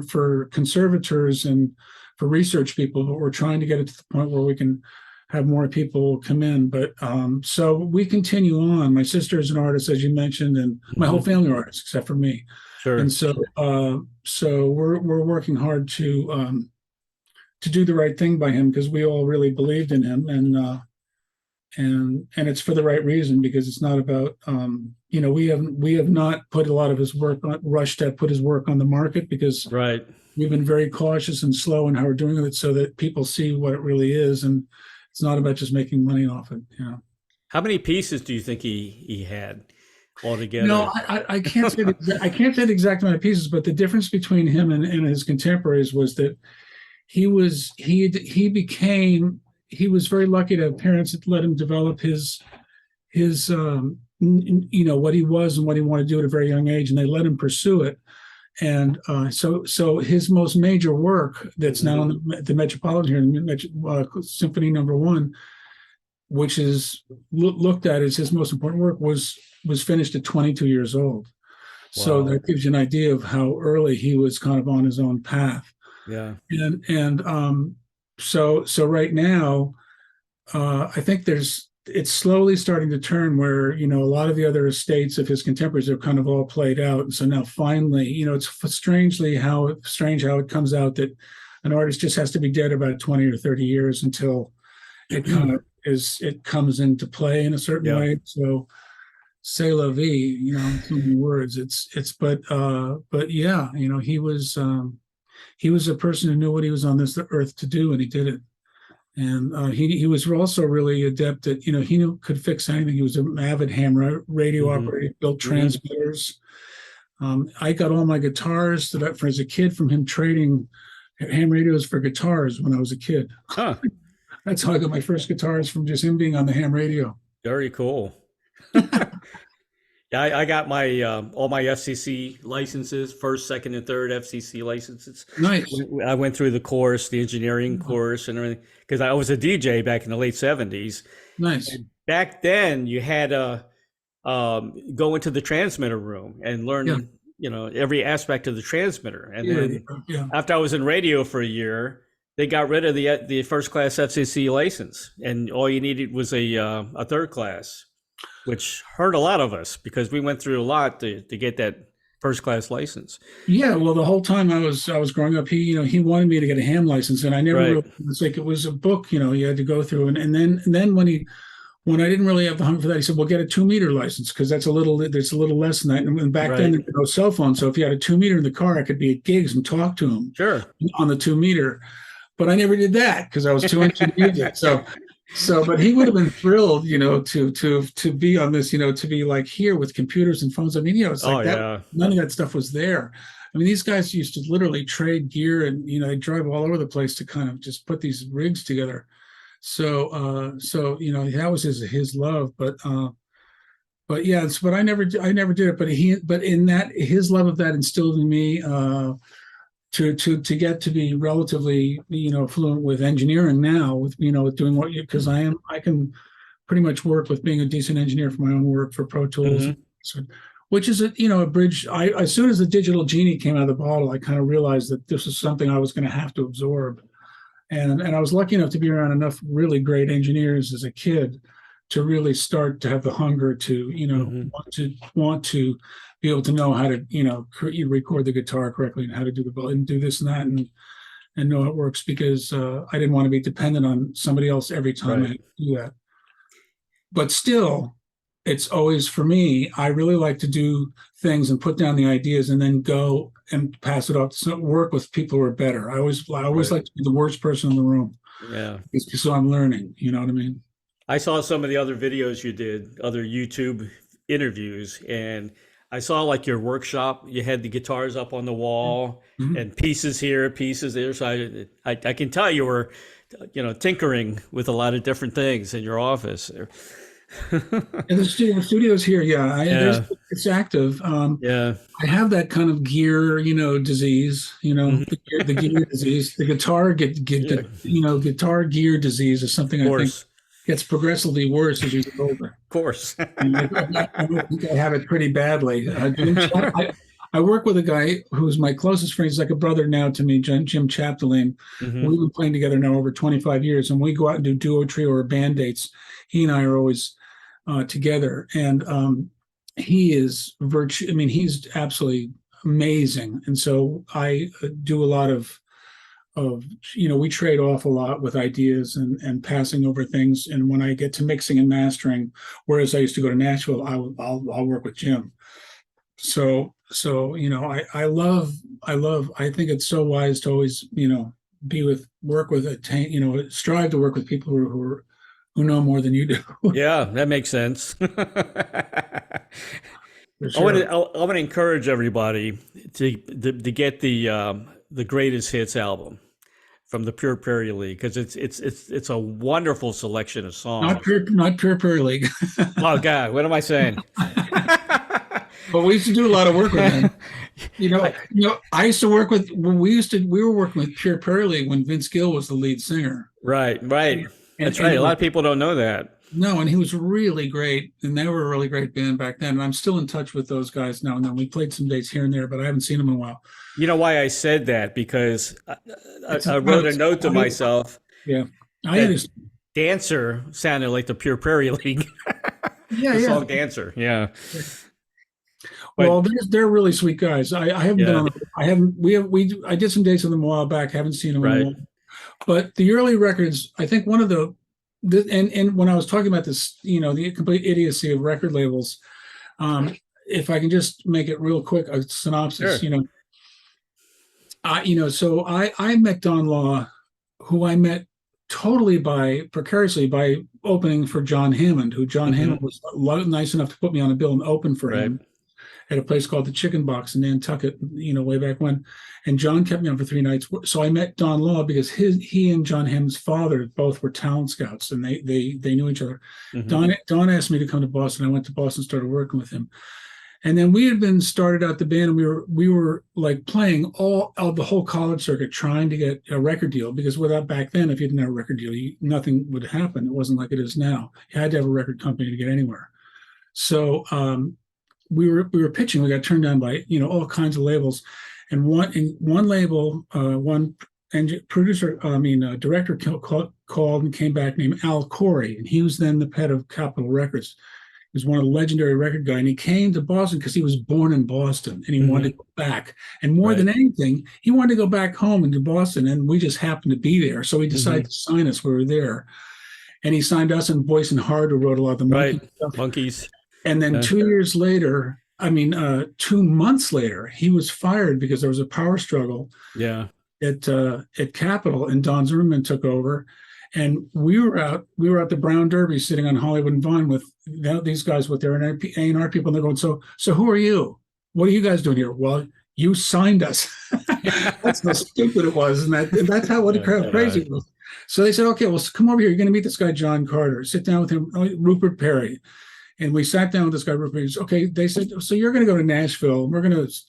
for conservators and for research people. But we're trying to get it to the point where we can have more people come in. But so we continue on. My sister is an artist, as you mentioned, and my whole Hmm. family are artists except for me. And Sure. so we're working hard to do the right thing by him because we all really believed in him, and it's for the right reason, because it's not about we have not put a lot of his work on, rushed to put his work on the market, because Right. we've been very cautious and slow in how we're doing it so that people see what it really is, and it's not about just making money off it. How many pieces do you think he had No, altogether? I can't say I can't say the exact amount of pieces, but the difference between him and his contemporaries was that he was very lucky to have parents that let him develop his what he was and what he wanted to do at a very young age, and they let him pursue it. And so his most major work that's now Hmm. in the Metropolitan here, Symphony Number 1, which is looked at as his most important work, was finished at 22 years old. So Wow. that gives you an idea of how early he was kind of on his own path. Yeah. And so right now, I think it's slowly starting to turn where, a lot of the other estates of his contemporaries are kind of all played out. And so now finally, it's strange how it comes out that an artist just has to be dead about 20 or 30 years until it comes into play in a certain Yeah. way. So c'est la vie, in so many words. But yeah, he was a person who knew what he was on this earth to do, and he did it. And he was also really adept at, could fix anything. He was an avid ham radio operator, built transmitters. I got all my guitars as a kid from him trading ham radios for guitars when I was a kid. Huh. That's how I got my first guitars, from just him being on the ham radio. Very cool. Yeah, I got my all my FCC licenses, first, second, and third FCC licenses. Nice. I went through the course, the engineering course, and everything, because I was a DJ back in the late '70s. Nice. And back then, you had to go into the transmitter room and learn, every aspect of the transmitter. And then after I was in radio for a year, they got rid of the first class FCC license, and all you needed was a third class, which hurt a lot of us because we went through a lot to get that first class license. Yeah, well, the whole time I was growing up, he wanted me to get a ham license, and I never really, it's like it was a book, you had to go through, and then when I didn't really have the hunger for that, he said, "Well, get a 2-meter license because there's a little less than that." And back then there were no cell phones, so if you had a 2-meter in the car, I could be at gigs and talk to him on the 2-meter. But I never did that because I was too into music. So, but he would have been thrilled, to be on this, to be like here with computers and phones. I mean, it's like none of that stuff was there. I mean, these guys used to literally trade gear, and they drive all over the place to kind of just put these rigs together. So that was his love. But yeah, but I never did it. But in that, his love of that instilled in me to get to be relatively fluent with engineering now, with with doing because I can pretty much work with being a decent engineer for my own work for Pro Tools, which is a bridge. As soon as the digital genie came out of the bottle, I kind of realized that this is something I was going to have to absorb, and I was lucky enough to be around enough really great engineers as a kid to really start to have the hunger to want to be able to know how to record the guitar correctly and how to do and do this and that and know it works, because I didn't want to be dependent on somebody else every time I had to do that. But still, it's always, for me, I really like to do things and put down the ideas and then go and pass it off to work with people who are better. I always like to be the worst person in the room. Yeah. So I'm learning, you know what I mean? I saw some of the other videos you did, other YouTube interviews, and I saw like your workshop. You had the guitars up on the wall and pieces here, pieces there. So I can tell you were, tinkering with a lot of different things in your office. And the studio's here. It's active. I have that kind of gear, disease. The gear disease. The guitar guitar gear disease is something I think gets progressively worse as you get older. Of course. I think I have it pretty badly. I work with a guy who's my closest friend. He's like a brother now to me, Jim Chapdelaine. We've been playing together now over 25 years, and we go out and do duo, trio, or band dates. He and I are always together, and he is he's absolutely amazing. And so I do a lot of we trade off a lot with ideas and passing over things. And when I get to mixing and mastering, whereas I used to go to Nashville, I'll work with Jim. So I think it's so wise to always strive to work with people who know more than you do. Yeah, that makes sense. Sure. I want to encourage everybody to get the Greatest Hits album from the Pure Prairie League, because it's a wonderful selection of songs. Not Pure Prairie League. Oh God, what am I saying? But we used to do a lot of work with them. I used to work with we were working with Pure Prairie League when Vince Gill was the lead singer. Right. That's right. A lot of people don't know that. No, and he was really great, and they were a really great band back then. And I'm still in touch with those guys now and then. We played some dates here and there, but I haven't seen them in a while. You know why I said that? Because I wrote a note to myself. Yeah, I understand. Dancer sounded like the Pure Prairie League. Yeah, The yeah. song Dancer. Yeah. Well, But they're really sweet guys. I haven't been yeah, on. I haven't. I did some dates with them a while back. Haven't seen them in a right. while. But the early records, I think one of and when I was talking about this, the complete idiocy of record labels, if I can just make it real quick, a synopsis, Sure. so I met Don Law, who I met totally precariously by opening for John Hammond, who John Hammond Hmm. was nice enough to put me on a bill and open for Right. him at a place called the Chicken Box in Nantucket, way back when. And John kept me on for 3 nights. So I met Don Law because he and John Hammond's father both were talent scouts, and they knew each other. Hmm. Don asked me to come to Boston. I went to Boston, started working with him. And then we had been started out the band, and we were like playing all of the whole college circuit, trying to get a record deal, because back then, if you didn't have a record deal, nothing would happen. It wasn't like it is now. You had to have a record company to get anywhere. So we were pitching. We got turned down by all kinds of labels, and one label, one director called and came back, named Al Corey, and he was then the head of Capitol Records. He was one of the legendary record guys, and he came to Boston because he was born in Boston and he wanted to go back. And more than anything, he wanted to go back home into Boston, and we just happened to be there. So he decided to sign us. We were there. And he signed us and Boyce and Hard, who wrote a lot of the Monkey stuff. Monkeys. And then 2 months later, he was fired because there was a power struggle at Capitol, and Don Zimmerman took over. And we were out the Brown Derby sitting on Hollywood and Vine with these guys with their A&R people, and they're going, so who are you? What are you guys doing here? Well, you signed us. That's how stupid it was, and that's how crazy it was. So they said, okay, well, come over here. You're going to meet this guy, John Carter. Sit down with him, Rupert Perry. And we sat down with this guy, Rupert Perry. Okay, they said, so you're going to go to Nashville.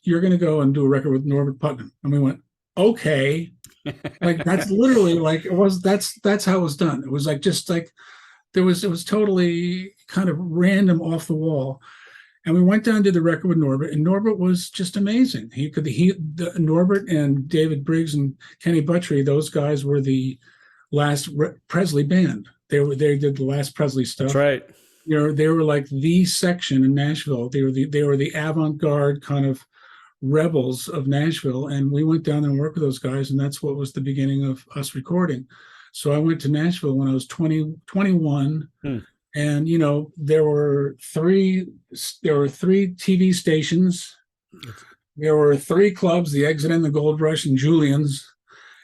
You're going to go and do a record with Norbert Putnam. And we went, okay. Like, that's literally like it was. That's how it was done. It was like it was totally kind of random, off the wall. And we went down and did the record with Norbert, and Norbert was just amazing. Norbert and David Briggs and Kenny Buttrey, those guys were the last Presley band. They did the last Presley stuff. That's right. They were like the section in Nashville. They were the avant-garde kind of rebels of Nashville, and we went down there and worked with those guys, and that's what was the beginning of us recording. So I went to Nashville when I was 21, and there were three TV stations, there were 3 clubs: the Exit Inn, the Gold Rush, and Julian's,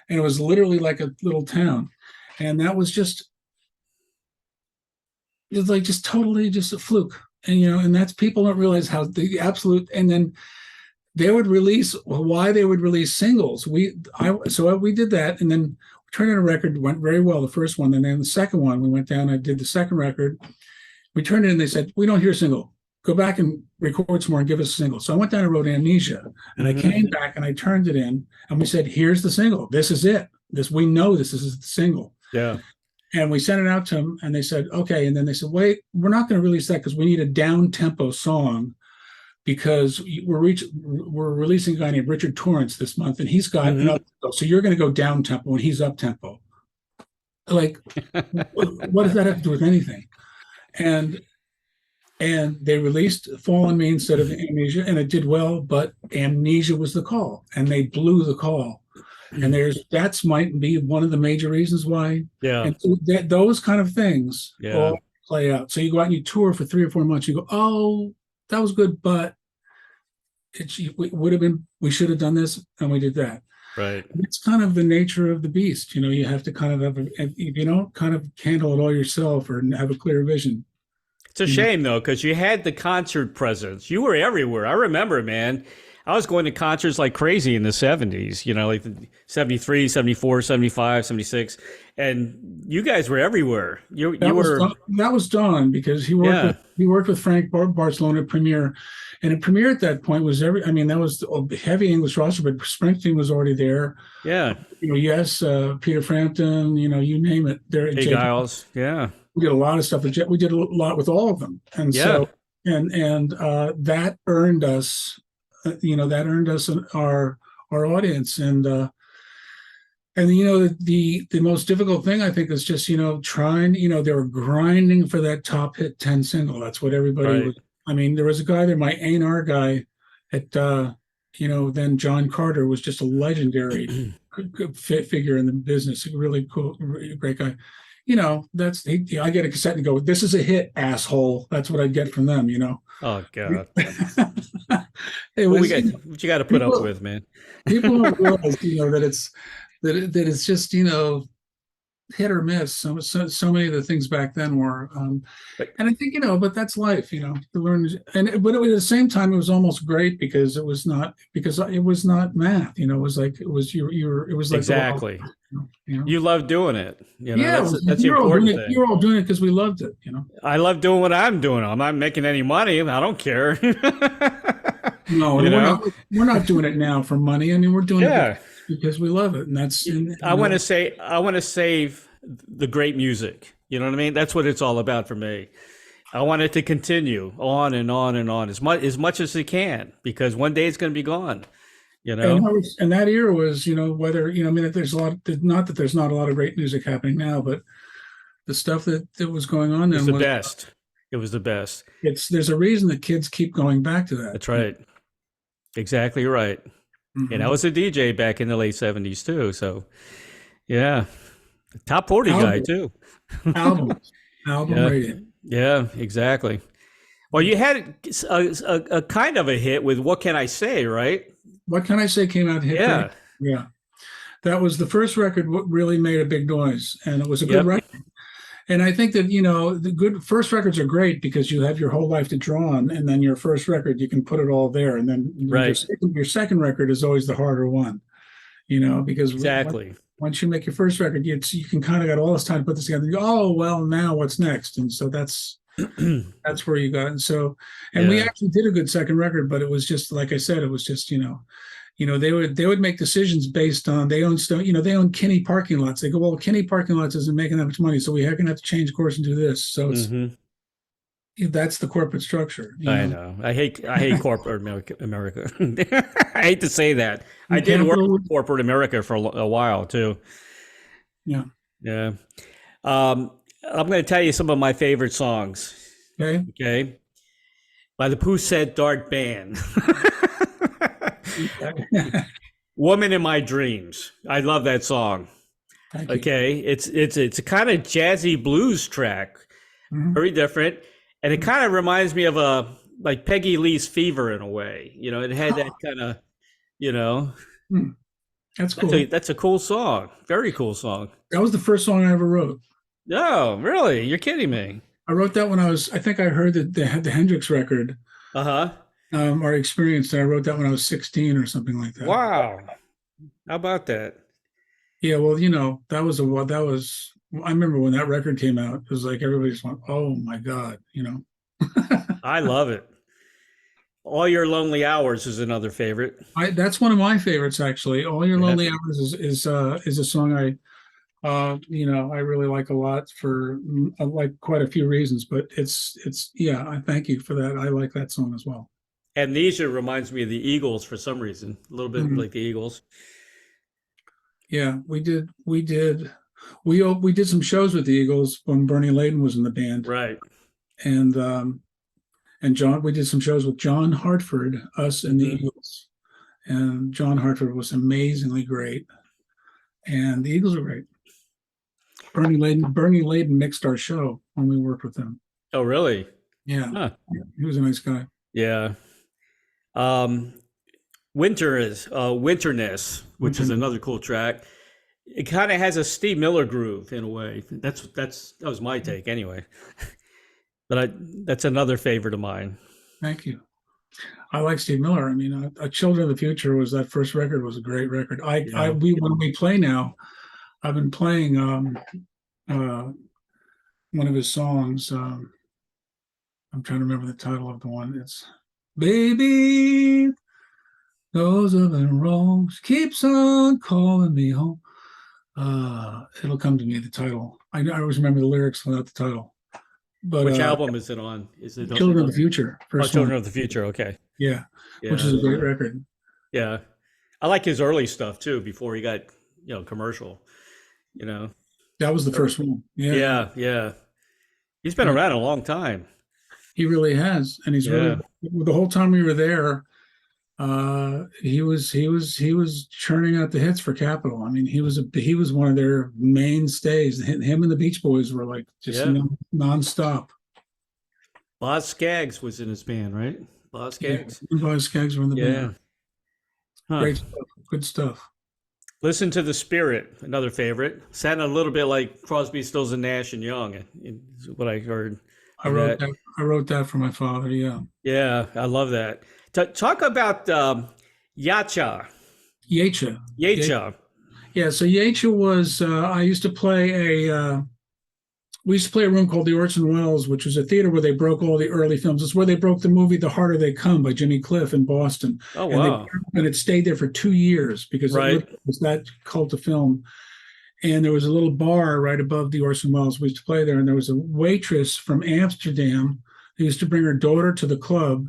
and it was literally like a little town. And that was just totally just a fluke. And that's, people don't realize how the absolute. And then they would release singles. So we did that, and then we turned in a record. Went very well, the first one, and then the second one, we went down. I did the second record. We turned it in. They said, we don't hear a single. Go back and record some more and give us a single. So I went down and wrote Amnesia, and I came back and I turned it in, and we said, here's the single. This is it. We know this is the single. Yeah. And we sent it out to them, and they said, okay. And then they said, wait, we're not going to release that because we need a down-tempo song, because we're releasing a guy named Richard Torrance this month, and he's got an up-tempo. So you're going to go down-tempo, and he's up-tempo. Like, what does that have to do with anything? And they released Fall on Me instead of Amnesia, and it did well, but Amnesia was the call, and they blew the call. And that's might be one of the major reasons why. Yeah. And so those kind of things all play out. So you go out and you tour for 3 or 4 months. You go, oh, that was good, but we should have done this, and we did that. Right. It's kind of the nature of the beast. You have to kind of if you don't kind of handle it all yourself or have a clear vision. It's a shame, though, because you had the concert presence. You were everywhere. I remember, man. I was going to concerts like crazy in the 70s, like the 73, 74, 75, 76. And you guys were everywhere. That was Don, because he worked with Frank Barcelona at Premiere. And at Premiere at that point was that was a heavy English roster, but Springsteen was already there. Yeah. Peter Frampton, you name it. Hey, Giles. Yeah. We did a lot of stuff. We did a lot with all of them. And so, and that earned us, our audience. And And the most difficult thing I think is just trying. They were grinding for that top hit 10 single. That's what everybody Right. was. I mean, there was a guy there, my A&R guy at then John Carter was just a legendary figure in the business. A really cool, really great guy. I get a cassette and go, "This is a hit, asshole." That's what I get from them. Oh God. It What we was got? What you got to put up people with, man? people don't realize that it's just hit or miss. So many of the things back then were, But and I think but that's life. To learn, but at the same time, it was almost great because it was not math. It was like it was like the wild. exactly. You know, You love doing it. yeah, it was, That's the we were all doing important it. We were thing. all doing it because we loved it. I love doing what I'm doing. I'm not making any money. I don't care. No, you and know? we're not doing it now for money. I mean, we're doing it Yeah. because we love it, and that's I want to save the great music. You know what I mean? That's what it's all about for me. I want it to continue on and on and on as much as it can, because one day it's going to be gone. You And know? that era was, whether, I mean, there's a lot, not that there's not a lot of great music happening now, but the stuff that was going on It was then the was, best. It was the best. there's a reason that kids keep going back to that. That's right. Exactly right. And I Mhm. was a DJ back in the late 70s too. So, yeah. Top 40 guy Album, too. albums, album Yeah. radio. Yeah, exactly. Well, you had a kind of a hit with What Can I Say, right? What Can I Say came out hit pretty, Yeah. yeah. That was the first record what really made a big noise, and it was a good Yep. record. And I think that, the good first records are great because you have your whole life to draw on, and then your first record, you can put it all there. And then Right. your second record is always the harder one, because Exactly. once you make your first record, you can kind of got all this time to put this together. You go, oh, well, now what's next? And so that's where you got. And so, and we Yeah. actually did a good second record, but it was just, like I said, it was just, they would make decisions based on they own stuff, they own Kinney parking lots. They go, well, Kinney parking lots isn't making that much money, so we're going to have to change course and do this. So Hmm. that's the corporate structure. I know. I hate corporate America. I hate to say that. I And did work capital, for corporate America for a while too. yeah, Yeah. I'm going to tell you some of my favorite songs. okay. Okay. By the Pousette-Dart Band. Woman in My Dreams. I love that song. Thank you. Okay. It's a kind of jazzy blues track. Mhm. Very different. And it kind of reminds me of like Peggy Lee's Fever in a way. It had that kind of, you know, Hmm. That's cool. that's a cool song. Very cool song. That was the first song I ever wrote. No, really? You're kidding me. I wrote that when I think I heard that they had the Hendrix record, Uh-huh. or experienced it. I wrote that when I was 16 or something like that. Wow. How about that? Yeah, well, that was. I remember when that record came out. It was like everybody just went, "Oh my God!" I love it. All Your Lonely Hours is another favorite. That's one of my favorites actually. All Your Yeah. Lonely Hours is a song I really like a lot for like quite a few reasons. But it's yeah. I thank you for that. I like that song as well. Amnesia reminds me of the Eagles for some reason. A little bit Mhm. like the Eagles. Yeah, we did some shows with the Eagles when Bernie Layden was in the band, Right. and we did some shows with John Hartford, us and the Hmm. Eagles, and John Hartford was amazingly great, and the Eagles were great. Bernie Layden mixed our show when we worked with him. Oh, really? Yeah, Huh. he was a nice guy. Yeah. Um, Winterness, which is another cool track. It kind of has a Steve Miller groove in a way. That was my take anyway. That's another favorite of mine. Thank you. I like Steve Miller. I mean, Children of the Future was that first record was a great record. Yeah. When we play now, I've been playing uh, one of his songs. I'm trying to remember the title of the one. It's Baby, those are the wrongs, keeps on calling me home. It'll come to me, the title. I always remember the lyrics without the title. But Which album is it on? Is it Children of the Future, Oh, first Children one. of the Future. Okay. Yeah, which Yeah. is a great record. Yeah. I like his early stuff too, before he got commercial. You know. That was the first one. Yeah, yeah. Yeah, yeah. He's been Yeah. around a long time. He really has, and he's really Yeah, the whole time we were there. He was churning out the hits for Capitol. I mean, he was one of their mainstays. Him and the Beach Boys were like just yeah. nonstop. Boz Scaggs was in his band, right? Boz Yeah, Scaggs. Boy Skaggs were in the band. Yeah. Huh. Great stuff. Good stuff. Listen to the Spirit, another favorite. Sounded a little bit like Crosby, Stills, and Nash and Young. Is what I heard I of wrote that. that. I wrote that for my father. Yeah, Yeah, I love that. Talk about Yacha. Yacha. Yacha. Yeah. So Yacha was. I used to play a. We used to play a room called the Orson Welles, which was a theater where they broke all the early films. It's where they broke the movie "The Harder They Come" by Jimmy Cliff in Boston, Oh, and wow. it stayed there for 2 years because Right. it was that cult of film. And there was a little bar right above the Orson Welles. We used to play there, and there was a waitress from Amsterdam who used to bring her daughter to the club,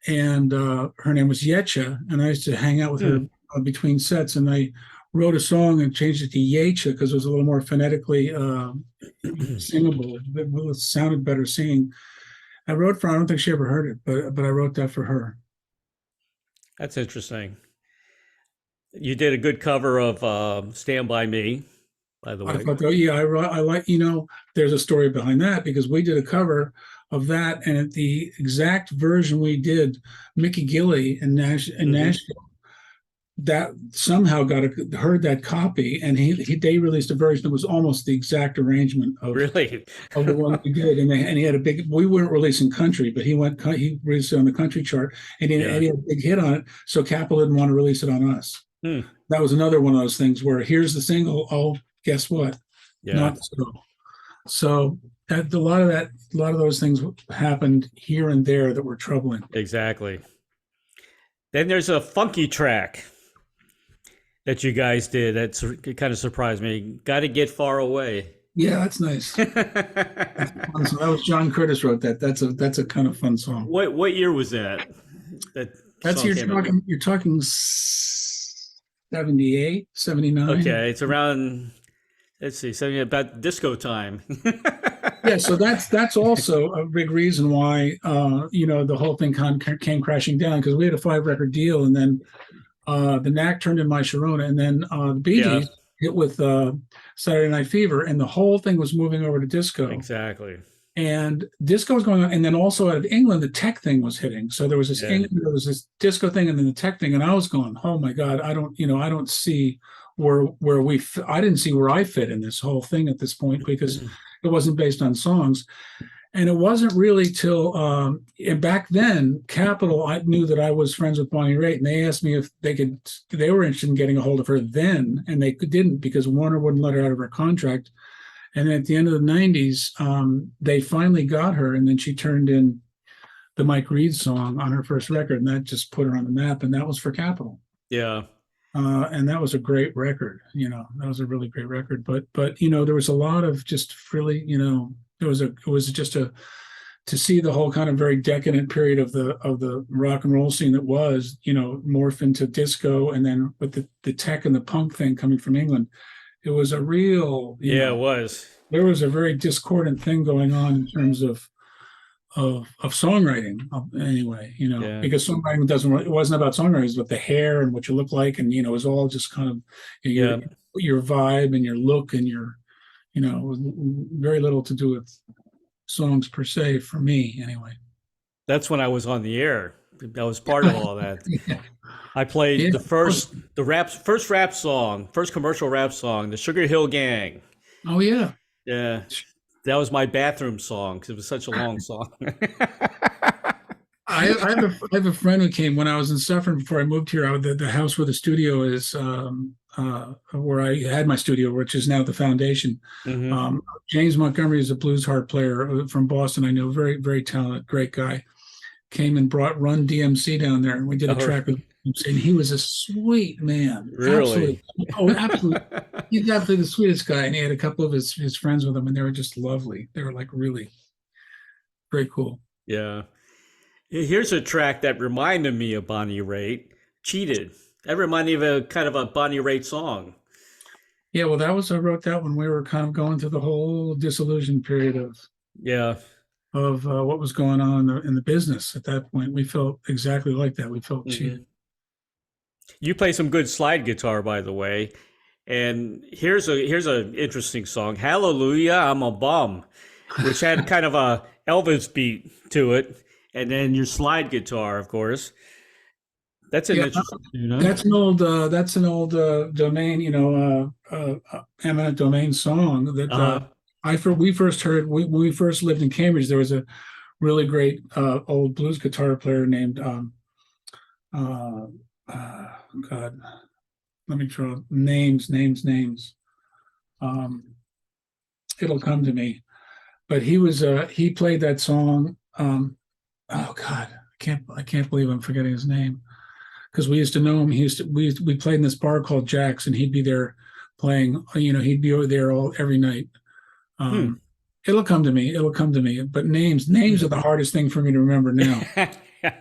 and her name was Yetcha, and I used to hang out with her Hmm. between sets, and I wrote a song and changed it to Yecha because it was a little more phonetically singable. It sounded better singing. I wrote for. I don't think she ever heard it, but I wrote that for her. That's interesting. You did a good cover of "Stand by Me," by the I way. thought, oh yeah, I like. There's a story behind that because we did a cover of that, and the exact version we did, Mickey Gilley in Hmm. Nashville, that somehow heard that copy, and they released a version that was almost the exact arrangement Really? of the one we did, and he had a big. We weren't releasing country, but he released it on the country chart, and Yeah. he had a big hit on it. So Capitol didn't want to release it on us. Hmm. That was another one of those things where here's the single. Oh, guess what? Yeah. Not so. So a lot of those things happened here and there that were troubling. Exactly. Then there's a funky track that you guys did. It kind of surprised me. Got to get far away. Yeah, that's nice. That's fun. So that was John Curtis wrote that. That's a kind of fun song. What year was that? That That's song came out. you're talking 78, 79. Okay, it's around. Let's see, something about disco time. Yeah, so that's also a big reason why the whole thing came crashing down because we had a 5 record deal, and then the Knack turned in My Sharona, and then the Bee Yeah, Gees hit with Saturday Night Fever, and the whole thing was moving over to disco. exactly. And disco was going on, and then also out of England, the tech thing was hitting. So Yeah. There was this disco thing, and then the tech thing, and I was going, oh my god, I don't see I didn't see where I fit in this whole thing at this point because it wasn't based on songs. And it wasn't really till and back then, Capitol, I knew that I was friends with Bonnie Raitt, and they asked me if they were interested in getting a hold of her then, and they didn't because Warner wouldn't let her out of her contract. And at the end of the 90s, they finally got her, and then she turned in the Mike Reed song on her first record, and that just put her on the map, and that was for Capitol. Yeah. And that was a great record. That was a really great record. But there was a lot of just really, it was just to see the whole kind of very decadent period of the rock and roll scene that was, morph into disco, and then with the tech and the punk thing coming from England, it was a real, Yeah, it was. there was a very discordant thing going on in terms of songwriting anyway, Yeah. because songwriting it wasn't about songwriting, it was about the hair and what you look like, and it was all just kind of Yeah. your vibe and your look and it was very little to do with songs per se for me anyway. That's when I was on the air. I was part of all that. Yeah, I played yeah, first rap song, first commercial rap song, the Sugar Hill Gang. oh yeah. Yeah. That was my bathroom song because it was such a long song. I have a friend who came when I was in Suffern before I moved here. The house where the studio is, where I had my studio, which is now the foundation. Hmm. James Montgomery is a blues harp player from Boston. I know, very, very talented, great guy. Came and brought Run DMC down there, and we did a Oh, track with him. And he was a sweet man. really? Absolutely. Oh, absolutely. He's absolutely the sweetest guy. And he had a couple of his friends with him, and they were just lovely. They were like really very cool. Yeah. Here's a track that reminded me of Bonnie Raitt, Cheated. That reminded me of a kind of a Bonnie Raitt song. Yeah, well, I wrote that when we were kind of going through the whole disillusion period Yeah. of what was going on in the business at that point. We felt exactly like that. We felt cheated. Hmm. You play some good slide guitar, by the way. And here's a interesting song, "Hallelujah, I'm a Bum," which had kind of a Elvis beat to it, and then your slide guitar, of course. That's an Yeah, interesting tune, huh? that's an old domain, eminent domain song that Uh-huh. we first heard when we first lived in Cambridge. There was a really great old blues guitar player named uh, uh, God. Let me draw names. Um, it'll come to me. But he played that song. Oh God, I can't believe I'm forgetting his name because we used to know him. We played in this bar called Jack's, and he'd be there playing. He'd be over there all every night. Hmm. Um, it'll come to me. It'll come to me. But names are the hardest thing for me to remember now.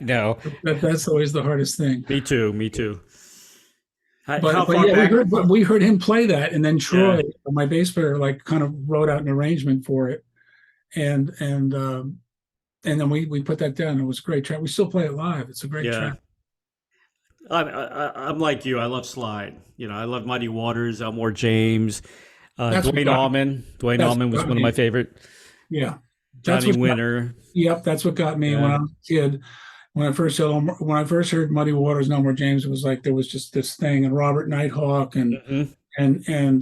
No, That's always the hardest thing. me too. Me too. How But far yeah, back? we heard him play that, and then Yeah. Troy, my bass player, like kind of wrote out an arrangement for it, and and um, and then we put that down. It was a great track. We still play it live. It's a great Yeah. track. I'm like you. I love slide. I love Muddy Waters, Elmore James, That's what Dwayne got Allman. Dwayne that's Allman what was got one of my me. favorite. Yeah, that's Johnny what got, Winter. yep, that's what got me when Yeah. I was a kid. When I first heard Muddy Waters, No More James, it was like there was just this thing, and Robert Nighthawk, Hmm. and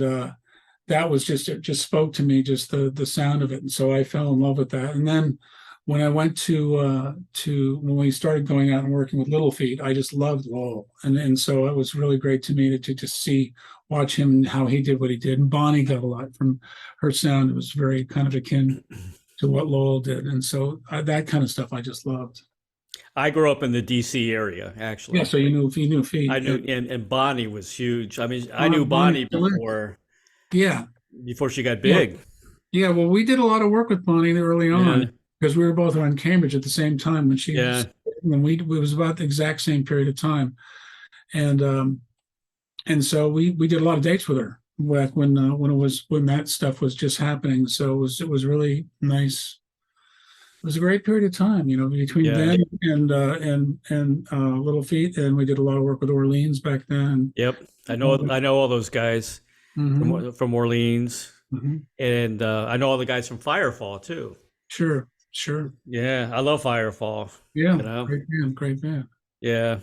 that was just it just spoke to me, just the sound of it, and so I fell in love with that. And then when I went to when we started going out and working with Little Feat, I just loved Lowell, and so it was really great to me to just watch him and how he did what he did. And Bonnie got a lot from her sound. It was very kind of akin to what Lowell did, and so that kind of stuff I just loved. I grew up in the D.C. area, Yeah, actually. so you knew I Feat, knew, and Bonnie was huge. I mean, I knew Bonnie Bonnie Stiller. Yeah, before she got yeah. big. Yeah, well, we did a lot of work with Bonnie early Yeah. on because we were both around Cambridge at the same time Yeah. when we it was about the exact same period of time, and so we did a lot of dates with her back when that stuff was just happening. So it was really nice. It was a great period of time, between Yeah. then and Little Feat, and we did a lot of work with Orleans back then. Yep. I know all those guys Mm-hmm, from Orleans, mm-hmm. and I know all the guys from Firefall too. Sure, sure. Yeah, I love Firefall. Yeah, You know. great band, great band. Yeah.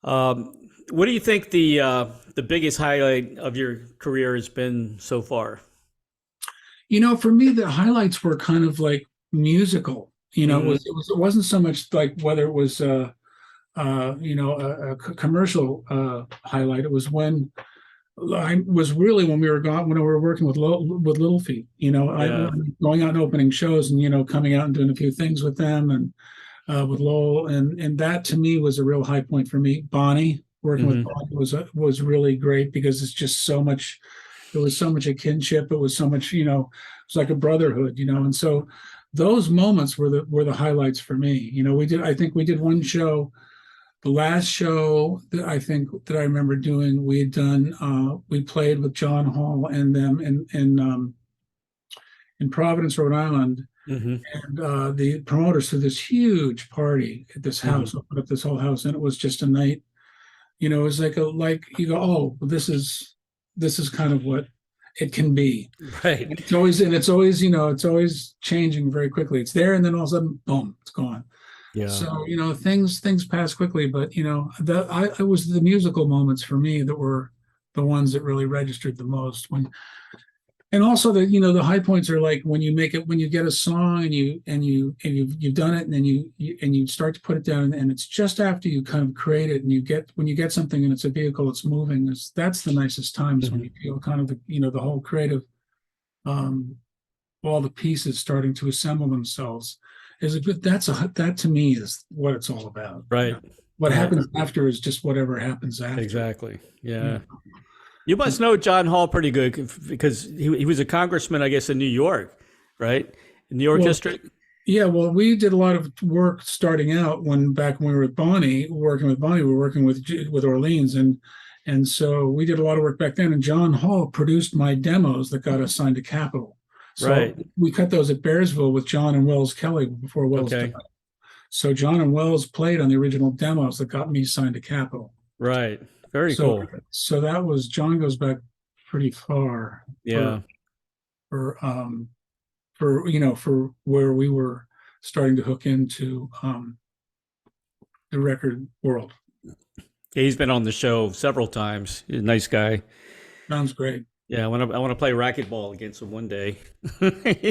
Um, what do you think the biggest highlight of your career has been so far? For me, the highlights were kind of like musical. Hmm. It wasn't so much like whether it was a commercial highlight. It was when we were gone when we were working with Little Feat. I Yeah. going out and opening shows and coming out and doing a few things with them and with Lowell, and that to me was a real high point for me. Bonnie, working with Hmm. Bonnie was really great because it's just so much. It was so much a kinship. It was so much, it's like a brotherhood, and so those moments were the highlights for me. I think we did one show, the last show that I think that I remember doing. We played with John Hall and them in Providence, Rhode Island, Hmm. and the promoters threw this huge party at this Hmm. house, opened up this whole house, and it was just a night. It was like you go, oh, this is kind of what it can be. Right. It's always changing very quickly. It's there, and then all of a sudden, boom, it's gone. Yeah. So things pass quickly, but it was the musical moments for me that were the ones that really registered the most. And also the high points are like when you get a song and you've done it, and then you start to put it down, and it's just after you kind of create it, and when you get something and it's a vehicle, it's moving. That's the nicest times when Hmm. you feel kind of the whole creative, um, all the pieces starting to assemble themselves. That to me is what it's all about. Right. What Right. happens after is just whatever happens after. Exactly. Yeah. Yeah. You must know John Hall pretty good because he was a congressman, I guess, in New York, right? In New York Well, district. yeah, well, we did a lot of work starting out back when we were with Bonnie, working with Bonnie, we were working with Orleans, And so we did a lot of work back then. And John Hall produced my demos that got us signed to Capitol. So Right. we cut those at Bearsville with John and Wells Kelly before Wells Okay. died. So John and Wells played on the original demos that got me signed to Capitol. Right. Very So cool. so that was John goes back pretty far Yeah. for for where we were starting to hook into the record world. Yeah, he's been on the show several times. He's a nice guy. Sounds great. Yeah, I want to play racquetball against him one day.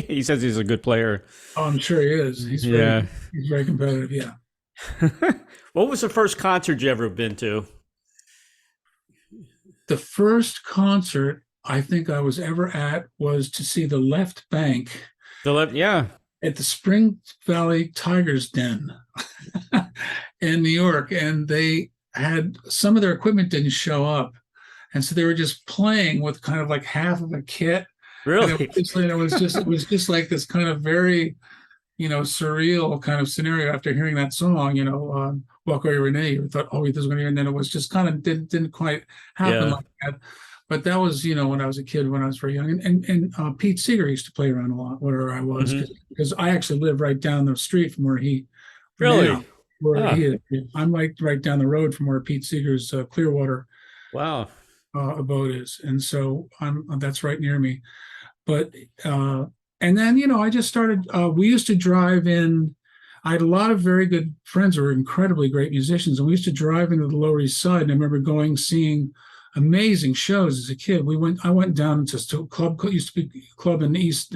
He says he's a good player. Oh, I'm sure he is. He's very competitive. Yeah. What was the first concert you ever been to? The first concert I think I was ever at was to see the Left Bank Yeah. at the Spring Valley Tigers Den in New York, and they had some of their equipment didn't show up, and so they were just playing with kind of like half of a kit. Really? And it was just like this kind of very, surreal kind of scenario after hearing that song, Walk Away Renee. You thought, oh, this is going to, and then it was just kind of didn't quite happen like that. But that was, when I was a kid, when I was very young, and Pete Seeger used to play around a lot wherever I was, because I actually live right down the street from where he Really? he is. I'm right down the road from where Pete Seeger's Clearwater Wow. abode is, and so that's right near me. But and then I just started. We used to drive in. I had a lot of very good friends who were incredibly great musicians, and we used to drive into the Lower East Side. And I remember seeing amazing shows as a kid. I went down to a club, used to be a club in the East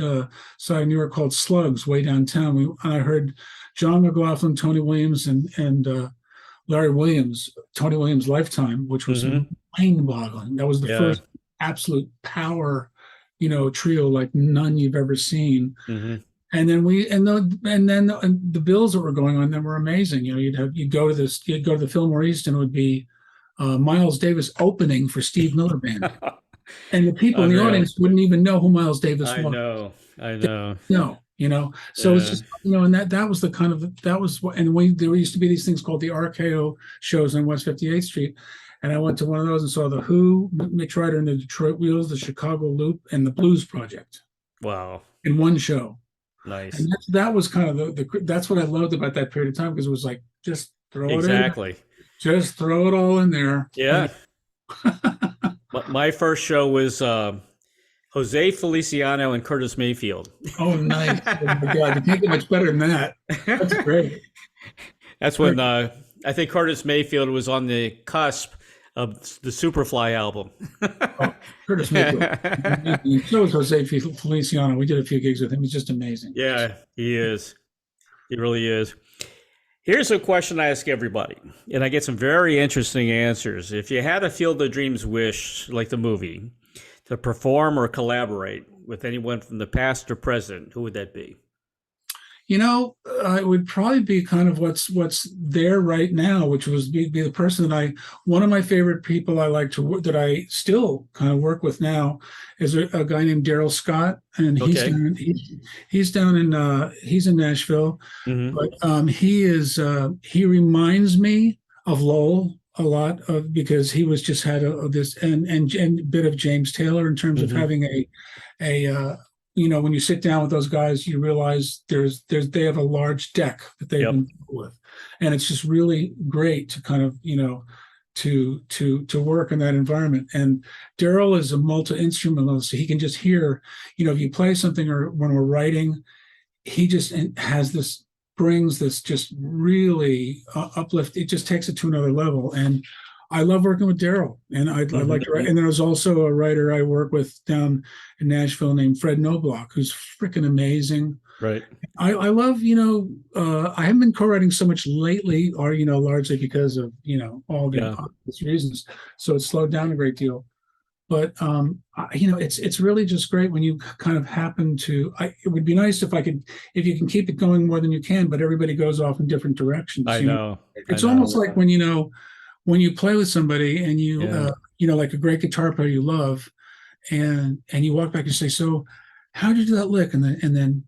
Side of New York called Slugs, way downtown. I heard John McLaughlin, Tony Williams, and Larry Williams, Tony Williams' Lifetime, which was mind-boggling. That was the first absolute power, trio like none you've ever seen. And then the bills that were going on then were amazing. You'd go to the Fillmore East, and it would be Miles Davis opening for Steve Miller Band, and the people in the audience wouldn't even know who Miles Davis was. I know. No, so it's just and that was the kind of and there used to be these things called the RKO shows on West 58th Street, and I went to one of those and saw the Who, Mitch Ryder and the Detroit Wheels, the Chicago Loop, and the Blues Project. Wow! In one show. Nice. And that was kind of that's what I loved about that period of time, because it was like just throw it in. Just throw it all in there. Yeah. My first show was Jose Feliciano and Curtis Mayfield. Oh, nice. Oh, my God. You can't get much better than that. That's great. That's when I think Curtis Mayfield was on the cusp of the Superfly album. Curtis Mayfield. So was Jose Feliciano. We did a few gigs with him. He's just amazing. Yeah, he is. He really is. Here's a question I ask everybody, and I get some very interesting answers. If you had a Field of Dreams wish, like the movie, to perform or collaborate with anyone from the past or present, who would that be? It would probably be kind of what's there right now, which was be the person that one of my favorite people I like to work, that I still kind of work with now, is a guy named Daryl Scott, and he's in Nashville, but he reminds me of Lowell a lot because he was just had this and a bit of James Taylor in terms of having a when you sit down with those guys, you realize they have a large deck that they've been with, and it's just really great to kind of to work in that environment. And Daryl is a multi-instrumentalist, so he can just hear, if you play something or when we're writing, he just brings this just really uplift. It just takes it to another level, and I love working with Daryl, and I'd like to write. And there's also a writer I work with down in Nashville named Fred Knobloch, who's freaking amazing. Right. I love, I haven't been co-writing so much lately, or, largely because of, all the obvious reasons. So it's slowed down a great deal. But, it's really just great when you kind of happen to, it would be nice if you can keep it going more than you can, but everybody goes off in different directions. I know. It's almost like when you play with somebody and like a great guitar player you love, and you walk back and say, so how did you do that lick? And then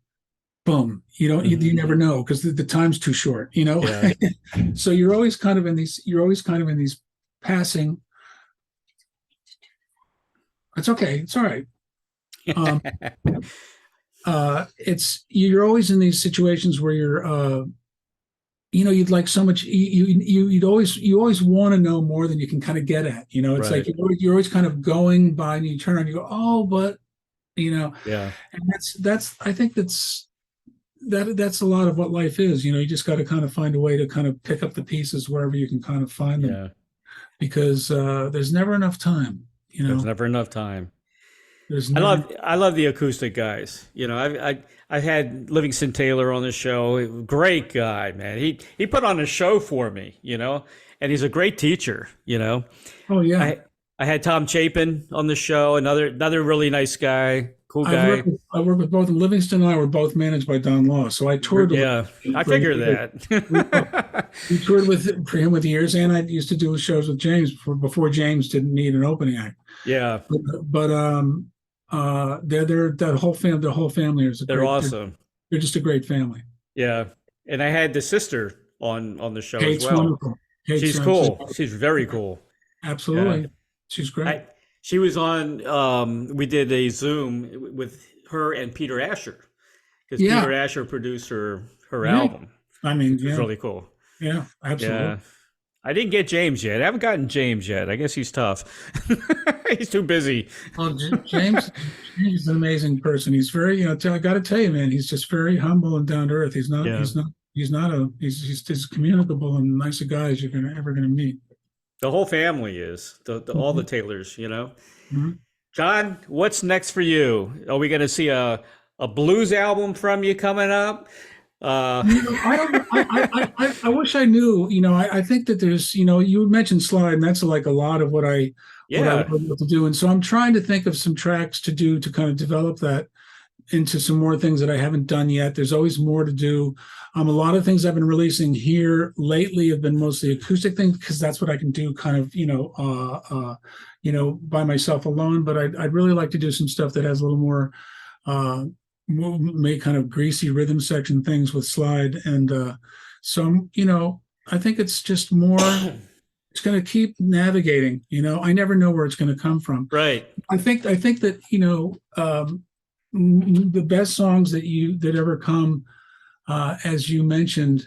boom, you never know, because the time's too short, So you're always kind of in these passing It's okay. It's all right. Um, it's you're always in these situations where you'd like so much. You always want to know more than you can kind of get at. It's like Right. you're always kind of going by, and you turn around, and you go, oh, but Yeah. and that's I think that's a lot of what life is. You just got to kind of find a way to kind of pick up the pieces wherever you can kind of find them, Yeah. because there's never enough time. There's never enough time. There's I never. love I love the acoustic guys. I had Livingston Taylor on the show. Great guy, man. He put on a show for me, and he's a great teacher. Oh yeah. I I had Tom Chapin on the show. Another really nice guy, cool I've guy. worked with, I worked with both Livingston and I were both managed by Don Law. So I toured with Yeah, I for figure years. that. We toured for him with years, and I used to do shows with James before James didn't need an opening act. Yeah, But they're the whole family is a they're great. awesome. They're just a great family. Yeah, and I had the sister on the show as Kate's well. wonderful. Kate's She's cool. She's very cool. Yeah, absolutely. She's great. she was on. We did a Zoom with her and Peter Asher because Yeah, Peter Asher produced her yeah. album, I mean, which was yeah, really cool. yeah, absolutely. Yeah. I didn't get James yet. I haven't gotten James yet. I guess he's tough. He's too busy. Well, James is an amazing person. He's very, I got to tell you, man, he's just very humble and down to earth. He's not, Yeah. he's as communicable and nice a guy as you're ever gonna meet. The whole family is all the Mhm, Taylors. mhm. John, what's next for you? Are we going to see a blues album from you coming up? Uh, I don't. I wish I knew. I think that there's. You mentioned slide, and that's like a lot of what I yeah, love to do. And so I'm trying to think of some tracks to do to kind of develop that into some more things that I haven't done yet. There's always more to do. A lot of things I've been releasing here lately have been mostly acoustic things because that's what I can do, kind of, by myself alone. But I'd really like to do some stuff that has a little more. Make kind of greasy rhythm section things with slide and some I think it's just more it's going to keep navigating. I never know where it's going to come from. right. I think that the best songs that ever come, as you mentioned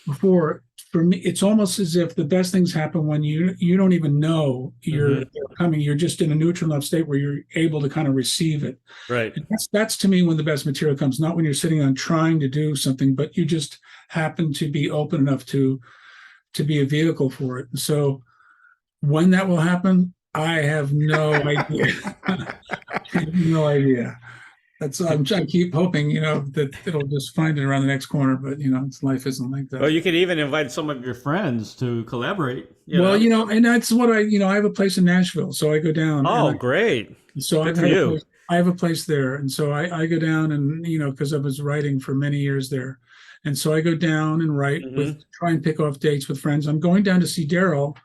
before, for me it's almost as if the best things happen when you don't even know Hmm. they're coming. You're just in a neutral enough state where you're able to kind of receive it. Right. And that's to me when the best material comes, not when you're sitting on trying to do something, but you just happen to be open enough to be a vehicle for it. And so when that will happen, I have no idea. I have no idea. I'm trying to keep hoping, that it'll just find it around the next corner, but life isn't like Well, that. you could even invite some of your friends to collaborate. Well, and that's what I have a place in Nashville, so I go down and Oh, great. so Good for you. I have a place there, and so I go down and because I was writing for many years there, and so I go down and write Hmm. try and pick off dates with friends. I'm going down to see Daryl.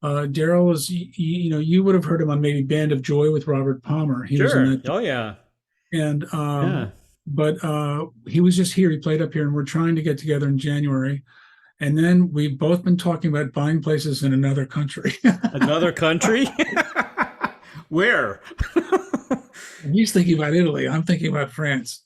Daryl is you would have heard him on maybe Band of Joy with Robert Palmer. He was in Sure. that, Oh, yeah. and Yeah. but he was just here. He played up here, and we're trying to get together in January. And then we've both been talking about buying places in another country. Another country? Where? He's thinking about Italy. I'm thinking about France.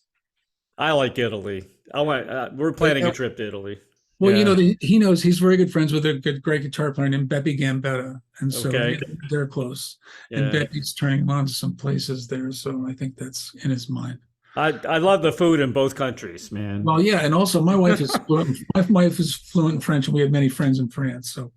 I like Italy. We're planning a trip to Italy. Well, Yeah. he knows he's very good friends with a great guitar player named Beppe Gambetta, and so Okay. they're close. And Yeah. Beppe's turning him on to some places there, so I think that's in his mind. I love the food in both countries, man. Well, yeah, and also my wife is fluent. My wife is fluent in French, and we have many friends in France. So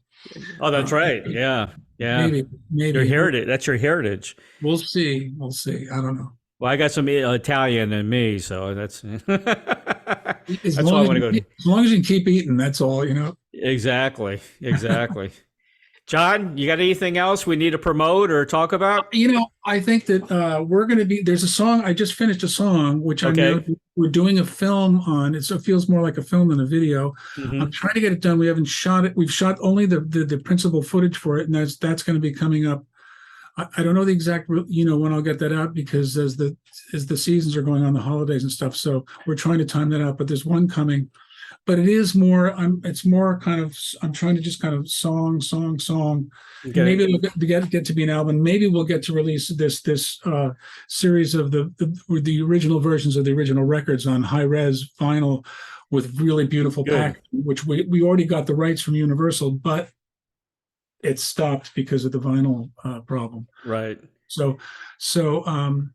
Oh, that's uh, right. Yeah. Yeah. maybe Your maybe heritage. That's your heritage. we'll see. We'll see. I don't know. Well, I got some Italian in me, so that's As that's why I long as want to go. as long as you can keep eating, that's all. Exactly. Exactly. John, you got anything else we need to promote or talk about? I think that we're going to there's a song. I just finished a song, which I know Okay. we're doing a film on. It feels more like a film than a video. I'm Hmm. trying to get it done. We haven't shot it. We've shot only the principal footage for it, and that's going to be coming up. I don't know the exact, when I'll get that out because as the seasons are going on, the holidays and stuff. So we're trying to time that out, but there's one coming. but it is more. It's more kind of. I'm trying to just kind of song. Okay. Maybe it'll get to be an album. Maybe we'll get to release this series of the original versions of the original records on high res vinyl with really beautiful packaging, which we already got the rights from Universal, but it stopped because of the vinyl problem. Right. So I'm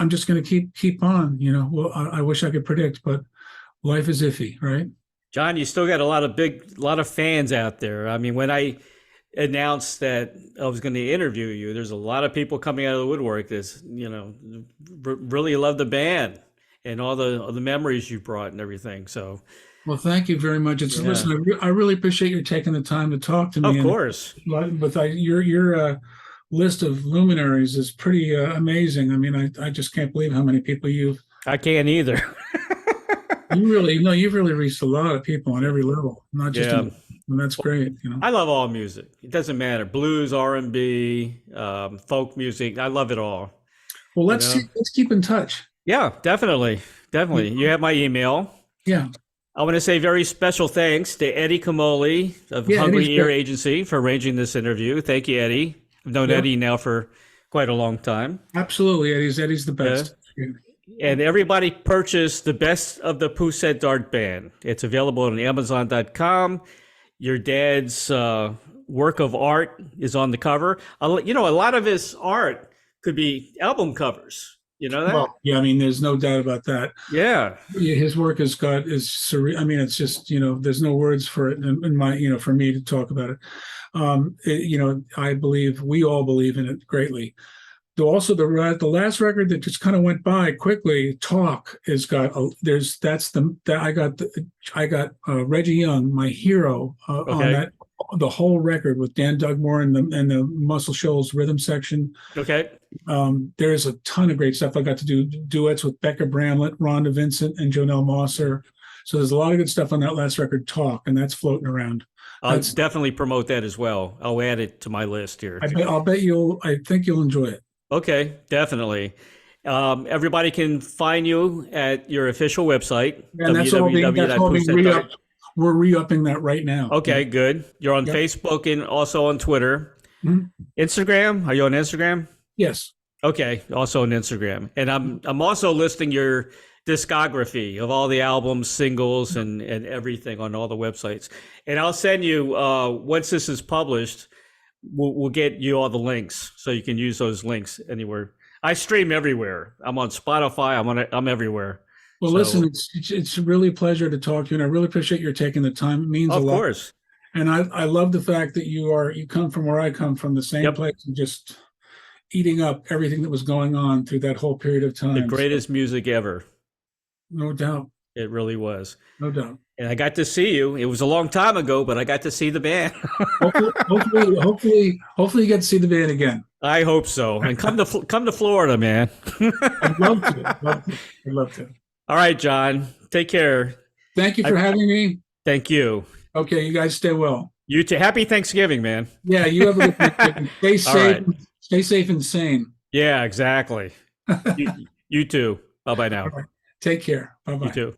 just going to keep on. Well, I wish I could predict, but life is iffy, right? John, you still got a lot of fans out there. I mean, when I announced that I was going to interview you, there's a lot of people coming out of the woodwork that's, really love the band and all the memories you brought and everything. So, well, thank you very much. Listen, I really appreciate you taking the time to talk to me. Of course. But your list of luminaries is pretty amazing. I mean, I just can't believe how many people I can't either. You've really reached a lot of people on every level, not just and that's great. I love all music. It doesn't matter. Blues, R&B, folk music. I love it all. Well, let's keep in touch. Yeah, definitely. You have my email. Yeah. I want to say very special thanks to Eddie Camoli of Hungry Ear Agency for arranging this interview. Thank you, Eddie. I've known Eddie now for quite a long time. Absolutely. Eddie's the best. And everybody purchase the best of the Pousette-Dart Band. It's available on Amazon.com. Your dad's work of art is on the cover. A lot of his art could be album covers. You know that? Well, yeah, I mean, there's no doubt about that. Yeah. His work is surreal. I mean, it's just, there's no words for it in my, for me to talk about it. We all believe in it greatly. Also, the last record that just kind of went by quickly, "Talk," has got I got Reggie Young, my hero, on the whole record with Dan Dugmore and the Muscle Shoals rhythm section. Okay. There's a ton of great stuff. I got to do duets with Becca Bramlett, Rhonda Vincent, and Jonelle Mosser. So there's a lot of good stuff on that last record, "Talk," and that's floating around. I'll definitely promote that as well. I'll add it to my list here. I think you'll enjoy it. Okay, definitely. Everybody can find you at your official website, www.pousette-dart. We're re-upping that right now. Okay, good. You're on Facebook and also on Twitter. Mm-hmm. Instagram? Are you on Instagram? Yes. Okay, also on Instagram. And I'm also listing your discography of all the albums, singles, and everything on all the websites. And I'll send you, once this is published, we'll get you all the links so you can use those links anywhere. I stream everywhere. I'm on Spotify. I'm everywhere. Well, listen, it's really a pleasure to talk to you, and I really appreciate your taking the time. It means a lot. Of course. And I love the fact that you come from where I come from, the same place, and just eating up everything that was going on through that whole period of time. The greatest music ever. No doubt. It really was. No doubt. And I got to see you. It was a long time ago, but I got to see the band. hopefully you get to see the band again. I hope so. And come to Florida, man. I'd love to. I'd love to. All right, John. Take care. Thank you for having me. Thank you. Okay, you guys stay well. You too. Happy Thanksgiving, man. Yeah, you have a good Thanksgiving. Stay safe. Right. Stay safe and sane. Yeah, exactly. You too. Bye-bye now. Right. Take care. Bye-bye. You too.